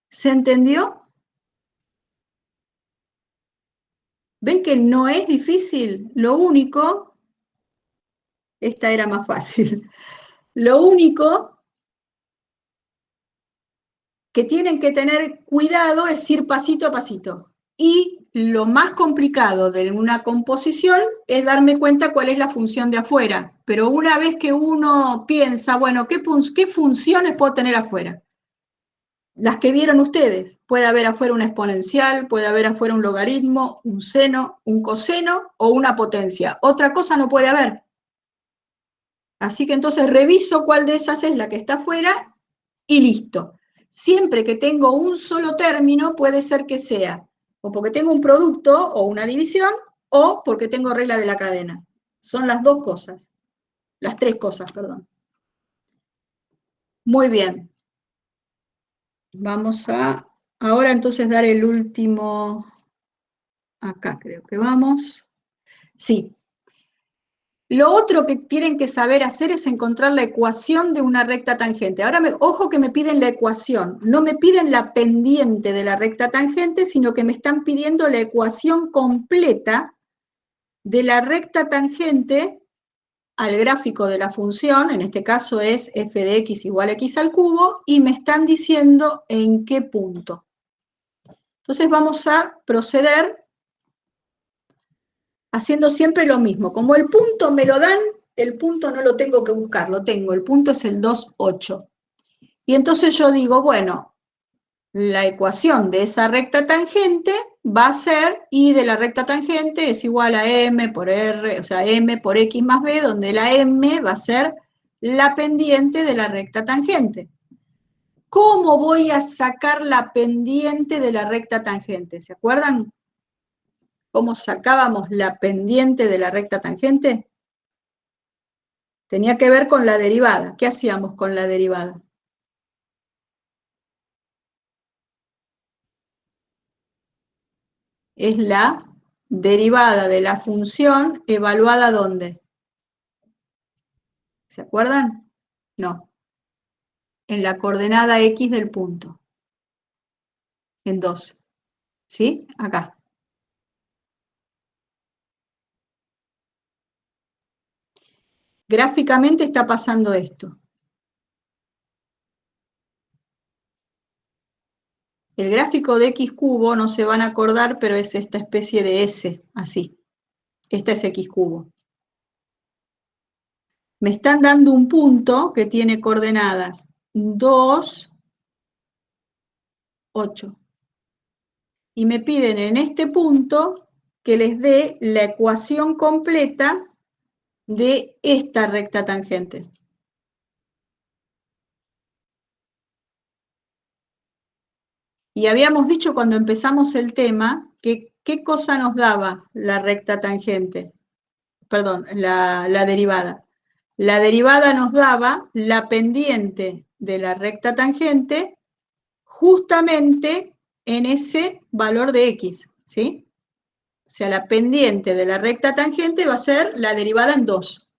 ¿Se entendió? ¿Ven que no es difícil? Lo único, esta era más fácil. Lo único que tienen que tener cuidado es ir pasito a pasito. Y lo más complicado de una composición es darme cuenta cuál es la función de afuera. Pero una vez que uno piensa, bueno, ¿qué funciones puedo tener afuera? Las que vieron ustedes. Puede haber afuera una exponencial, puede haber afuera un logaritmo, un seno, un coseno o una potencia. Otra cosa no puede haber. Así que entonces reviso cuál de esas es la que está afuera y listo. Siempre que tengo un solo término, puede ser que sea o porque tengo un producto o una división o porque tengo regla de la cadena. Son las dos cosas. Las tres cosas, perdón. Muy bien. Vamos a ahora entonces dar el último. Acá creo que vamos. Sí. Lo otro que tienen que saber hacer es encontrar la ecuación de una recta tangente. Ahora, ojo que me piden la ecuación. No me piden la pendiente de la recta tangente, sino que me están pidiendo la ecuación completa de la recta tangente al gráfico de la función, en este caso es f de x igual a x al cubo, y me están diciendo en qué punto. Entonces vamos a proceder haciendo siempre lo mismo. Como el punto me lo dan, el punto no lo tengo que buscar, lo tengo. El punto es el 2, 8. Y entonces yo digo, bueno, la ecuación de esa recta tangente va a ser y de la recta tangente es igual a m por r, o sea, m por x más b, donde la m va a ser la pendiente de la recta tangente. ¿Cómo voy a sacar la pendiente de la recta tangente? ¿Se acuerdan? ¿Cómo sacábamos la pendiente de la recta tangente? Tenía que ver con la derivada. ¿Qué hacíamos con la derivada? Es la derivada de la función evaluada ¿dónde? ¿Se acuerdan? No. En la coordenada x del punto. En 2. ¿Sí? Acá. Gráficamente está pasando esto. El gráfico de x cubo, no se van a acordar, pero es esta especie de S, así. Esta es x cubo. Me están dando un punto que tiene coordenadas 2, 8. Y me piden en este punto que les dé la ecuación completa de esta recta tangente. Y habíamos dicho cuando empezamos el tema que qué cosa nos daba la recta tangente, perdón, la derivada. La derivada nos daba la pendiente de la recta tangente justamente en ese valor de x, ¿sí? O sea, la pendiente de la recta tangente va a ser la derivada en 2.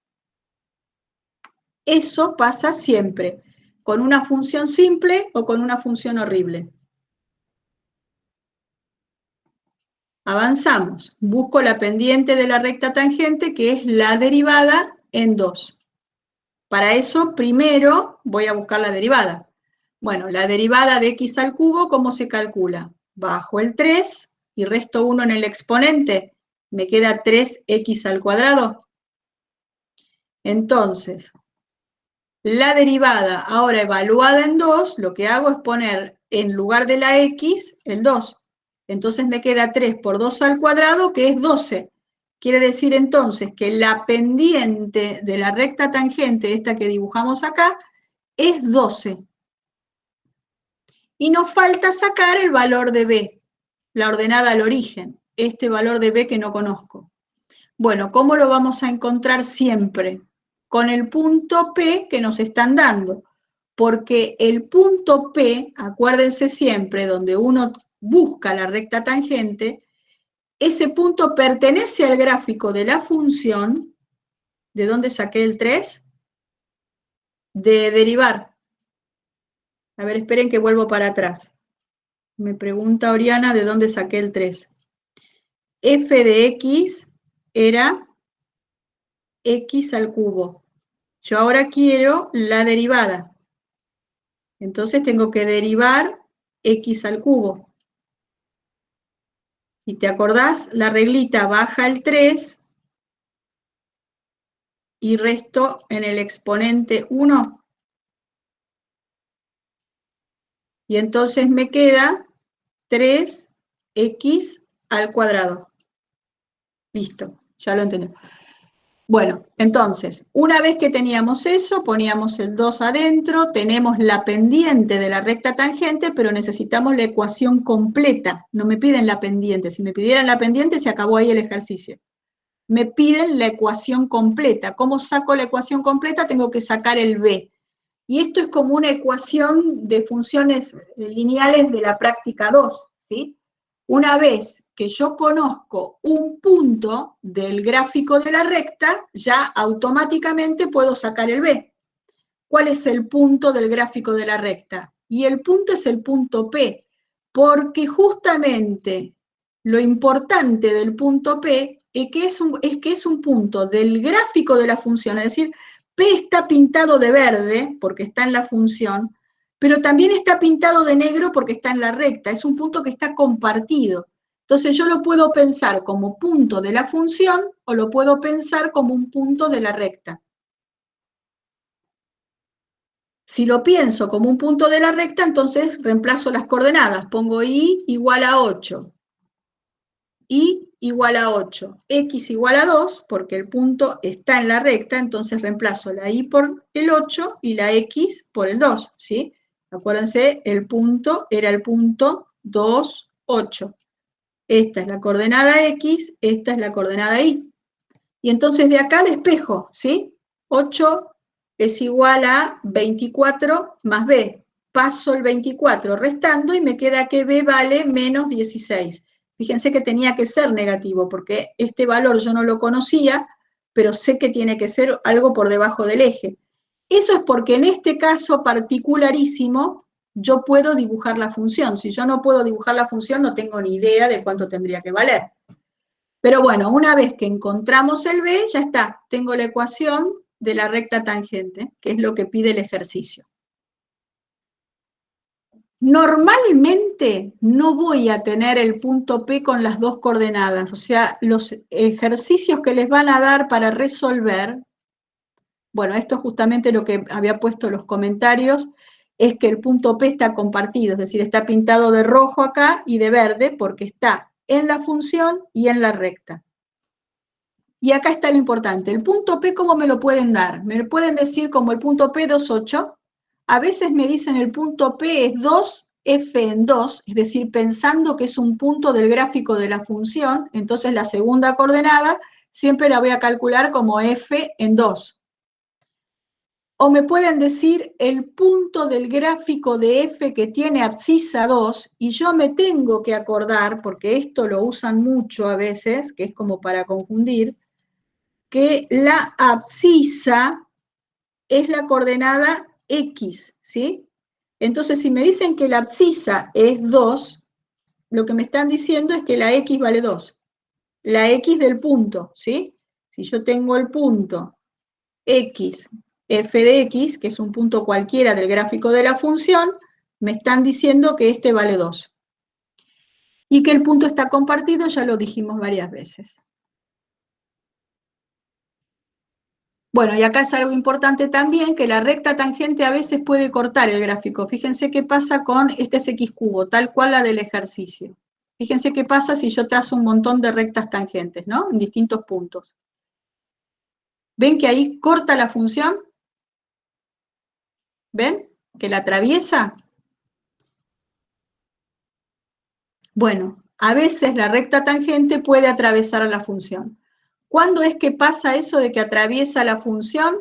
Eso pasa siempre, con una función simple o con una función horrible. Avanzamos. Busco la pendiente de la recta tangente, que es la derivada en 2. Para eso, primero voy a buscar la derivada. Bueno, la derivada de x al cubo, ¿cómo se calcula? Bajo el 3 y resto 1 en el exponente. Me queda 3x al cuadrado. Entonces, la derivada ahora evaluada en 2, lo que hago es poner en lugar de la x el 2. Entonces me queda 3 por 2 al cuadrado, que es 12. Quiere decir entonces que la pendiente de la recta tangente, esta que dibujamos acá, es 12. Y nos falta sacar el valor de b, la ordenada al origen, este valor de b que no conozco. Bueno, ¿cómo lo vamos a encontrar siempre? Con el punto P que nos están dando, porque el punto P, acuérdense siempre, donde uno busca la recta tangente, ese punto pertenece al gráfico de la función. ¿De dónde saqué el 3? De derivar. A ver, esperen que vuelvo para atrás. Me pregunta Oriana de dónde saqué el 3. F de x era x al cubo. Yo ahora quiero la derivada. Entonces tengo que derivar x al cubo. ¿Y te acordás? La reglita baja el 3 y resto en el exponente 1. Y entonces me queda 3x al cuadrado. Listo, ya lo entendí. Bueno, entonces, una vez que teníamos eso, poníamos el 2 adentro, tenemos la pendiente de la recta tangente, pero necesitamos la ecuación completa. No me piden la pendiente. Si me pidieran la pendiente, se acabó ahí el ejercicio. Me piden la ecuación completa. ¿Cómo saco la ecuación completa? Tengo que sacar el b. Y esto es como una ecuación de funciones lineales de la práctica 2, ¿sí? Una vez que yo conozco un punto del gráfico de la recta, ya automáticamente puedo sacar el b. ¿Cuál es el punto del gráfico de la recta? Y el punto es el punto P, porque justamente lo importante del punto P es que es un punto del gráfico de la función, es decir, P está pintado de verde porque está en la función, pero también está pintado de negro porque está en la recta, es un punto que está compartido. Entonces yo lo puedo pensar como punto de la función o lo puedo pensar como un punto de la recta. Si lo pienso como un punto de la recta, entonces reemplazo las coordenadas. Pongo y igual a 8. Y igual a 8. X igual a 2, porque el punto está en la recta, entonces reemplazo la y por el 8 y la x por el 2, ¿sí? Acuérdense, el punto era el punto 2, 8. Esta es la coordenada x, esta es la coordenada y. Y entonces de acá despejo, ¿sí? 8 es igual a 24 más b. Paso el 24 restando y me queda que b vale menos 16. Fíjense que tenía que ser negativo, porque este valor yo no lo conocía, pero sé que tiene que ser algo por debajo del eje. Eso es porque en este caso particularísimo, yo puedo dibujar la función. Si yo no puedo dibujar la función, no tengo ni idea de cuánto tendría que valer. Pero bueno, una vez que encontramos el b, ya está. Tengo la ecuación de la recta tangente, que es lo que pide el ejercicio. Normalmente no voy a tener el punto P con las dos coordenadas, o sea, los ejercicios que les van a dar para resolver, bueno, esto es justamente lo que había puesto en los comentarios, es que el punto P está compartido, es decir, está pintado de rojo acá y de verde porque está en la función y en la recta. Y acá está lo importante, el punto P, ¿cómo me lo pueden dar? Me lo pueden decir como el punto P 2, 8. A veces me dicen el punto P es 2f en 2, es decir, pensando que es un punto del gráfico de la función, entonces la segunda coordenada siempre la voy a calcular como f en 2. O me pueden decir el punto del gráfico de f que tiene abscisa 2, y yo me tengo que acordar, porque esto lo usan mucho a veces, que es como para confundir, que la abscisa es la coordenada x, ¿sí? Entonces, si me dicen que la abscisa es 2, lo que me están diciendo es que la x vale 2. La x del punto, ¿sí? Si yo tengo el punto x, f de x, que es un punto cualquiera del gráfico de la función, me están diciendo que este vale 2. Y que el punto está compartido, ya lo dijimos varias veces. Bueno, y acá es algo importante también, que la recta tangente a veces puede cortar el gráfico. Fíjense qué pasa con este es x cubo, tal cual la del ejercicio. Fíjense qué pasa si yo trazo un montón de rectas tangentes, ¿no? En distintos puntos. ¿Ven que ahí corta la función? ¿Ven? Que la atraviesa. Bueno, a veces la recta tangente puede atravesar a la función. ¿Cuándo es que pasa eso de que atraviesa la función?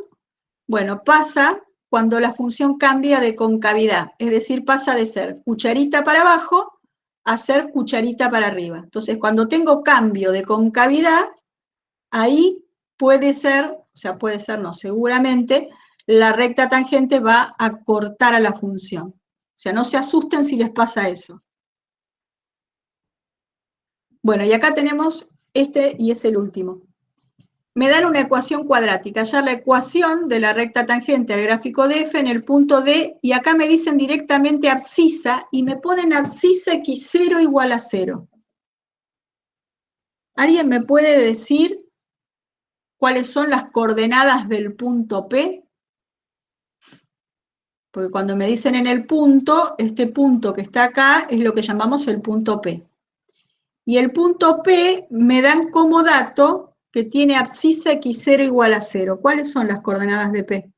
Bueno, pasa cuando la función cambia de concavidad, es decir, pasa de ser cucharita para abajo a ser cucharita para arriba. Entonces, cuando tengo cambio de concavidad, ahí puede ser, o sea, puede ser no, seguramente, la recta tangente va a cortar a la función. O sea, no se asusten si les pasa eso. Bueno, y acá tenemos este y es el último. Me dan una ecuación cuadrática, ya la ecuación de la recta tangente al gráfico de f en el punto D, y acá me dicen directamente abscisa, y me ponen abscisa x0 igual a 0. ¿Alguien me puede decir cuáles son las coordenadas del punto P? Porque cuando me dicen en el punto, este punto que está acá es lo que llamamos el punto P. Y el punto P me dan como dato que tiene abscisa x0 igual a 0. ¿Cuáles son las coordenadas de P?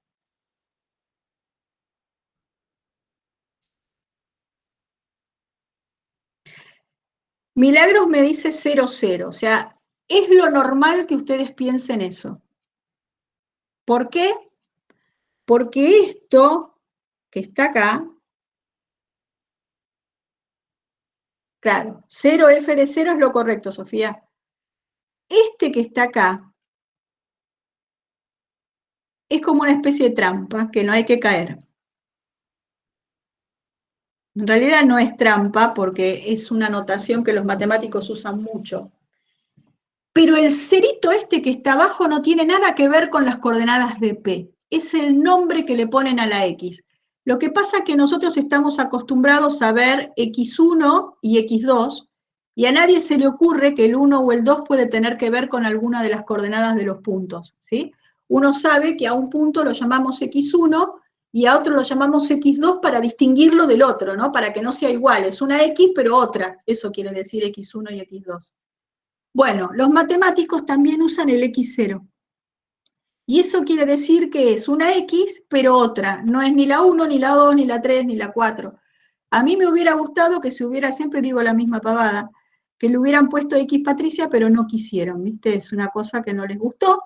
Milagros me dice 0, 0. O sea, es lo normal que ustedes piensen eso. ¿Por qué? Porque esto que está acá, claro, 0f de 0 es lo correcto, Sofía. Este que está acá es como una especie de trampa que no hay que caer. En realidad no es trampa porque es una notación que los matemáticos usan mucho. Pero el cerito este que está abajo no tiene nada que ver con las coordenadas de P. Es el nombre que le ponen a la X. Lo que pasa es que nosotros estamos acostumbrados a ver X1 y X2, y a nadie se le ocurre que el 1 o el 2 puede tener que ver con alguna de las coordenadas de los puntos, ¿sí? Uno sabe que a un punto lo llamamos X1 y a otro lo llamamos X2 para distinguirlo del otro, ¿no? Para que no sea igual, es una X pero otra, eso quiere decir X1 y X2. Bueno, los matemáticos también usan el X0. Y eso quiere decir que es una X, pero otra. No es ni la 1, ni la 2, ni la 3, ni la 4. A mí me hubiera gustado que se hubiera, siempre digo la misma pavada, que le hubieran puesto X Patricia, pero no quisieron, ¿viste? Es una cosa que no les gustó.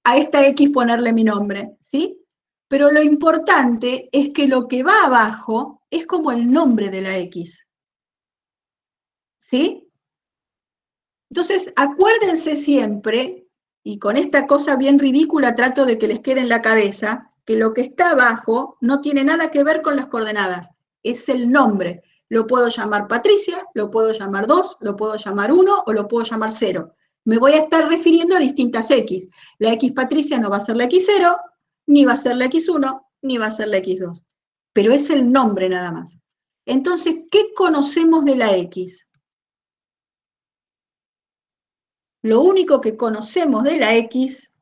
A esta X ponerle mi nombre, ¿sí? Pero lo importante es que lo que va abajo es como el nombre de la X. ¿Sí? Entonces, acuérdense siempre, y con esta cosa bien ridícula trato de que les quede en la cabeza, que lo que está abajo no tiene nada que ver con las coordenadas, es el nombre. Lo puedo llamar Patricia, lo puedo llamar 2, lo puedo llamar 1 o lo puedo llamar 0. Me voy a estar refiriendo a distintas X. La X Patricia no va a ser la X0, ni va a ser la X1, ni va a ser la X2. Pero es el nombre nada más. Entonces, ¿qué conocemos de la X? Lo único que conocemos de la X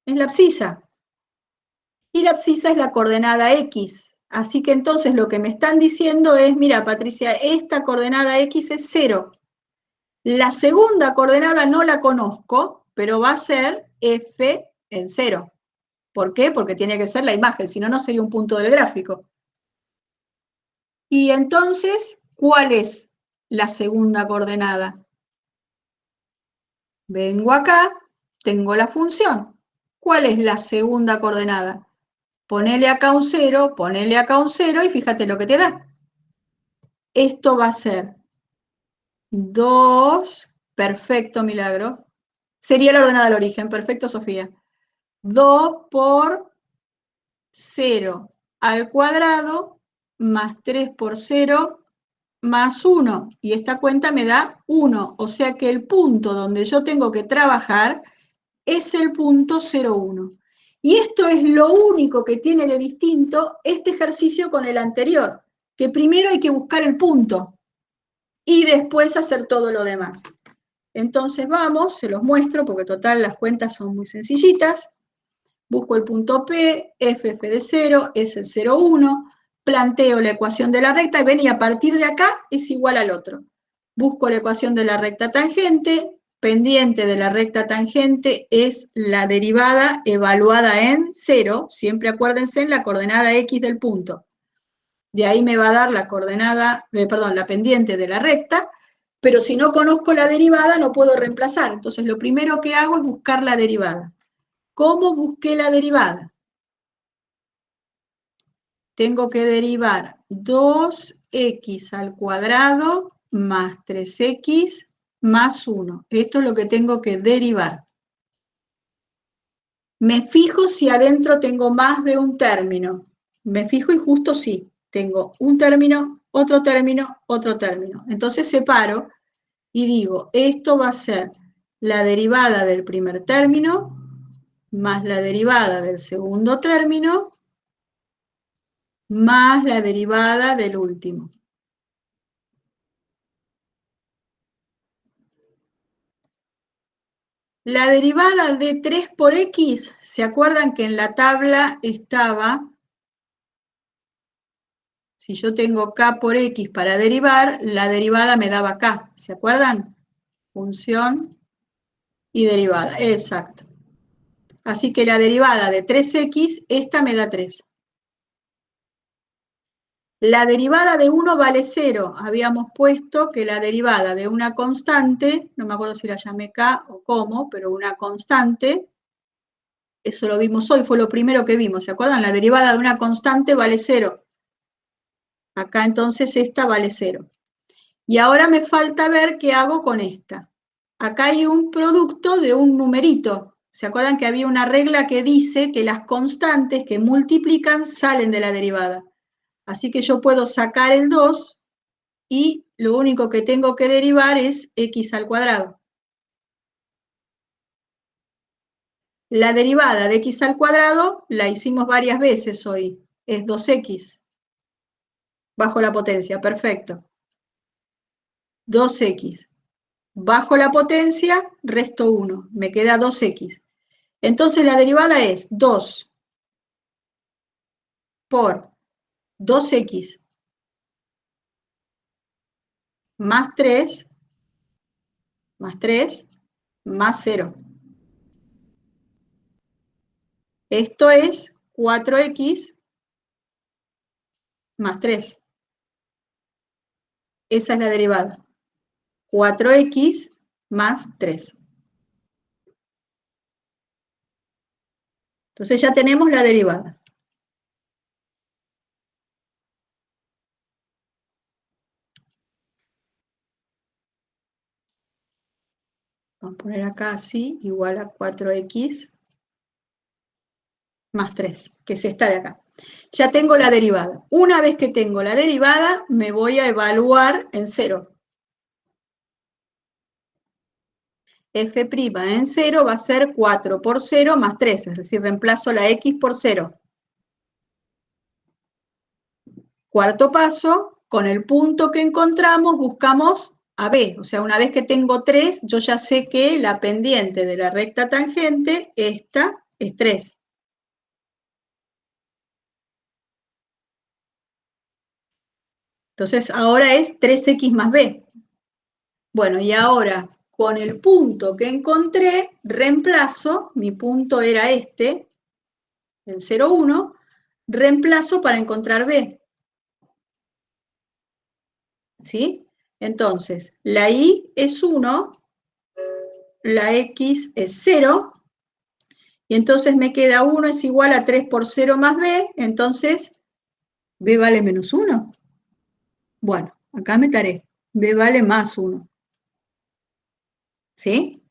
es la abscisa. Y la abscisa es la coordenada X. Así que entonces lo que me están diciendo es, mira, Patricia, esta coordenada X es 0. La segunda coordenada no la conozco, pero va a ser F en 0. ¿Por qué? Porque tiene que ser la imagen, si no, no sería un punto del gráfico. Y entonces, ¿cuál es la segunda coordenada? Vengo acá, tengo la función. ¿Cuál es la segunda coordenada? Ponele acá un 0, ponele acá un 0 y fíjate lo que te da. Esto va a ser 2, perfecto, Milagro. Sería la ordenada del origen, perfecto, Sofía. 2 por 0 al cuadrado más 3 por 0 más 1. Y esta cuenta me da 1. O sea que el punto donde yo tengo que trabajar es el punto 0,1. Y esto es lo único que tiene de distinto este ejercicio con el anterior, que primero hay que buscar el punto y después hacer todo lo demás. Entonces vamos, se los muestro porque total las cuentas son muy sencillitas. Busco el punto P, f de 0 es el 0,1, planteo la ecuación de la recta y ven, y a partir de acá es igual al otro. Busco la ecuación de la recta tangente, pendiente de la recta tangente es la derivada evaluada en 0, siempre acuérdense en la coordenada X del punto. De ahí me va a dar la coordenada, perdón, la pendiente de la recta, pero si no conozco la derivada no puedo reemplazar. Entonces lo primero que hago es buscar la derivada. ¿Cómo busqué la derivada? Tengo que derivar 2x al cuadrado más 3x más 1. Esto es lo que tengo que derivar. Me fijo si adentro tengo más de un término. Me fijo y justo sí. Tengo un término, otro término, otro término. Entonces separo y digo, esto va a ser la derivada del primer término más la derivada del segundo término más la derivada del último. La derivada de 3 por x, ¿se acuerdan que en la tabla estaba, si yo tengo k por x para derivar, la derivada me daba k, ¿se acuerdan? Función y derivada, exacto. Así que la derivada de 3x, esta me da 3. La derivada de 1 vale 0. Habíamos puesto que la derivada de una constante, no me acuerdo si la llamé k o cómo, pero una constante, eso lo vimos hoy, fue lo primero que vimos, ¿se acuerdan? La derivada de una constante vale 0. Acá entonces esta vale 0. Y ahora me falta ver qué hago con esta. Acá hay un producto de un numerito. ¿Se acuerdan que había una regla que dice que las constantes que multiplican salen de la derivada? Así que yo puedo sacar el 2 y lo único que tengo que derivar es x al cuadrado. La derivada de x al cuadrado la hicimos varias veces hoy. Es 2x bajo la potencia, perfecto. 2x. Bajo la potencia, resto 1. Me queda 2x. Entonces la derivada es 2 por 2x más 3 más 0. Esto es 4x más 3. Esa es la derivada. 4x más 3. Entonces ya tenemos la derivada. Vamos a poner acá así, igual a 4x más 3, que es esta de acá. Ya tengo la derivada. Una vez que tengo la derivada, me voy a evaluar en 0. F' en 0 va a ser 4 por 0 más 3, es decir, reemplazo la x por 0. Cuarto paso, con el punto que encontramos, buscamos a B. O sea, una vez que tengo 3, yo ya sé que la pendiente de la recta tangente, esta, es 3. Entonces, ahora es 3x más B. Bueno, y ahora, con el punto que encontré, reemplazo, mi punto era este, el 0, 1, reemplazo para encontrar B. ¿Sí? Entonces, la y es 1, la x es 0, y entonces me queda 1 es igual a 3 por 0 más b, entonces b vale menos 1. Bueno, acá me taré, b vale más 1. ¿Sí?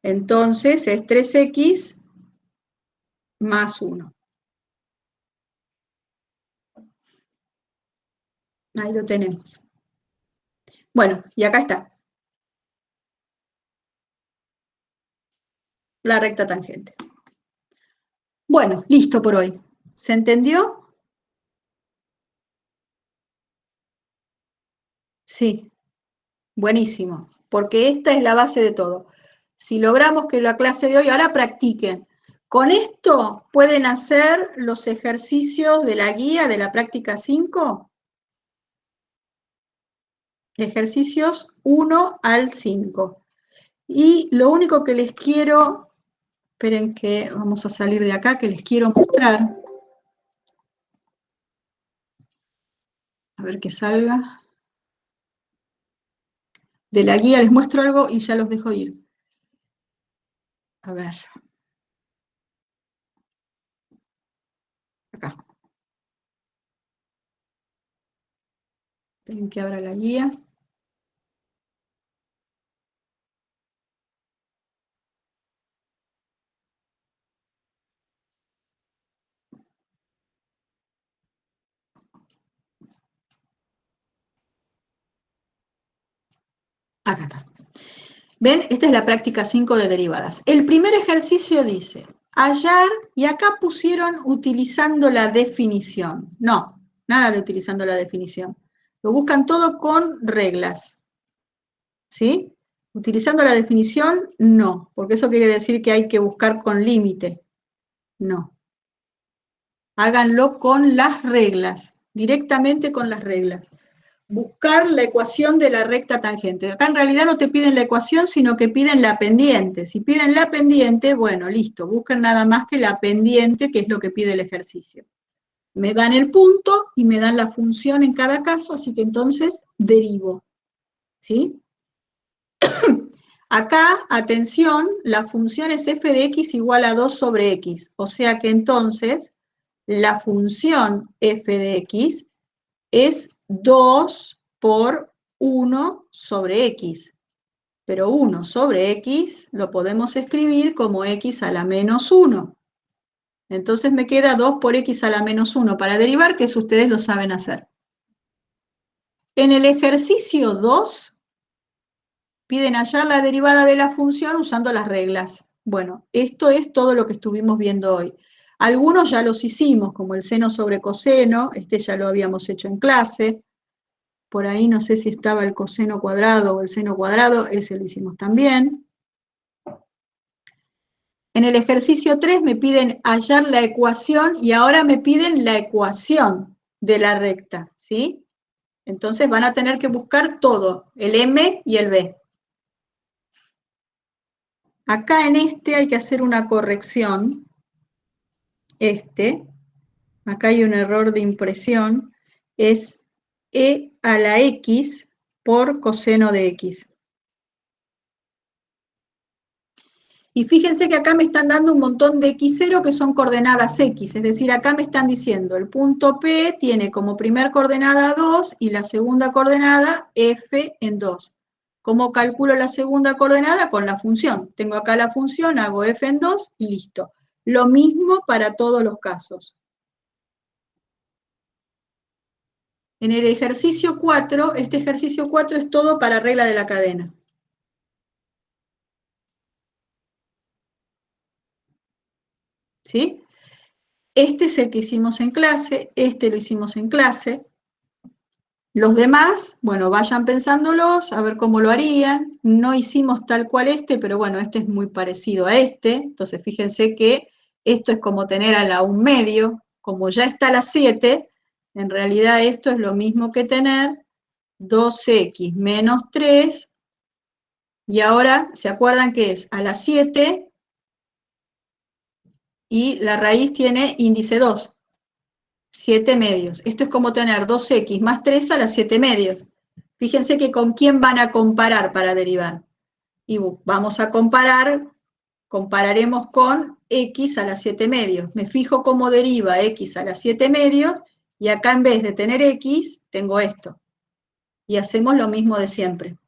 Entonces es 3x más 1. Ahí lo tenemos. Bueno, y acá está. La recta tangente. Bueno, listo por hoy. ¿Se entendió? Sí. Buenísimo. Porque esta es la base de todo. Si logramos que la clase de hoy, ahora practiquen. Con esto pueden hacer los ejercicios de la guía de la práctica 5. Ejercicios 1 al 5. Y lo único que les quiero, esperen que vamos a salir de acá, que les quiero mostrar. A ver que salga. De la guía les muestro algo y ya los dejo ir. A ver. Acá. Esperen que abra la guía. Acá está. ¿Ven? Esta es la práctica 5 de derivadas. El primer ejercicio dice, hallar, y acá pusieron utilizando la definición. No, nada de utilizando la definición. Lo buscan todo con reglas. ¿Sí? Utilizando la definición, no, porque eso quiere decir que hay que buscar con límite. No. Háganlo con las reglas, directamente con las reglas. Buscar la ecuación de la recta tangente. Acá en realidad no te piden la ecuación, sino que piden la pendiente. Si piden la pendiente, bueno, listo, busquen nada más que la pendiente, que es lo que pide el ejercicio. Me dan el punto y me dan la función en cada caso, así que entonces derivo. ¿Sí? Acá, atención, la función es f de x igual a 2 sobre x, o sea que entonces la función f de x es 2 por 1 sobre x, pero 1 sobre x lo podemos escribir como x a la menos 1. Entonces me queda 2 por x a la menos 1 para derivar, que eso ustedes lo saben hacer. En el ejercicio 2, piden hallar la derivada de la función usando las reglas. Bueno, esto es todo lo que estuvimos viendo hoy. Algunos ya los hicimos, como el seno sobre coseno, este ya lo habíamos hecho en clase. Por ahí no sé si estaba el coseno cuadrado o el seno cuadrado, ese lo hicimos también. En el ejercicio 3 me piden hallar la ecuación y ahora me piden la ecuación de la recta, ¿sí? Entonces van a tener que buscar todo, el m y el b. Acá en este hay que hacer una corrección. Acá hay un error de impresión, es e a la x por coseno de x. Y fíjense que acá me están dando un montón de x0 que son coordenadas x, es decir, acá me están diciendo el punto P tiene como primer coordenada 2 y la segunda coordenada f en 2. ¿Cómo calculo la segunda coordenada? Con la función. Tengo acá la función, hago f en 2 y listo. Lo mismo para todos los casos. En el ejercicio 4, este ejercicio 4 es todo para regla de la cadena. ¿Sí? Este es el que hicimos en clase, este lo hicimos en clase. Los demás, bueno, vayan pensándolos, a ver cómo lo harían. No hicimos tal cual este, pero bueno, este es muy parecido a este. Entonces, fíjense que esto es como tener a la 1/2. Como ya está a la 7, en realidad esto es lo mismo que tener 2x menos 3. Y ahora, ¿se acuerdan que es a la 7? Y la raíz tiene índice 2, 7 medios. Esto es como tener 2x más 3 a la 7 medios. Fíjense que con quién van a comparar para derivar. Y vamos a compararemos con x a la 7 medios. Me fijo cómo deriva x a la 7 medios y acá en vez de tener x, tengo esto. Y hacemos lo mismo de siempre.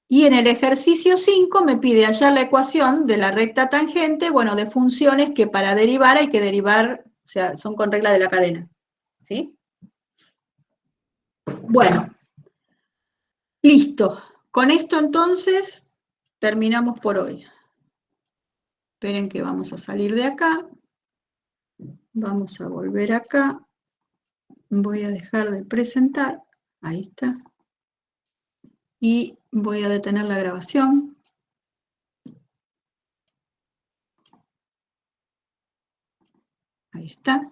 Y en el ejercicio 5 me pide hallar la ecuación de la recta tangente, bueno, de funciones que para derivar hay que derivar, o sea, son con regla de la cadena. ¿Sí? Bueno, listo. Con esto entonces terminamos por hoy. Esperen que vamos a salir de acá. Vamos a volver acá. Voy a dejar de presentar. Ahí está. Y voy a detener la grabación. Ahí está.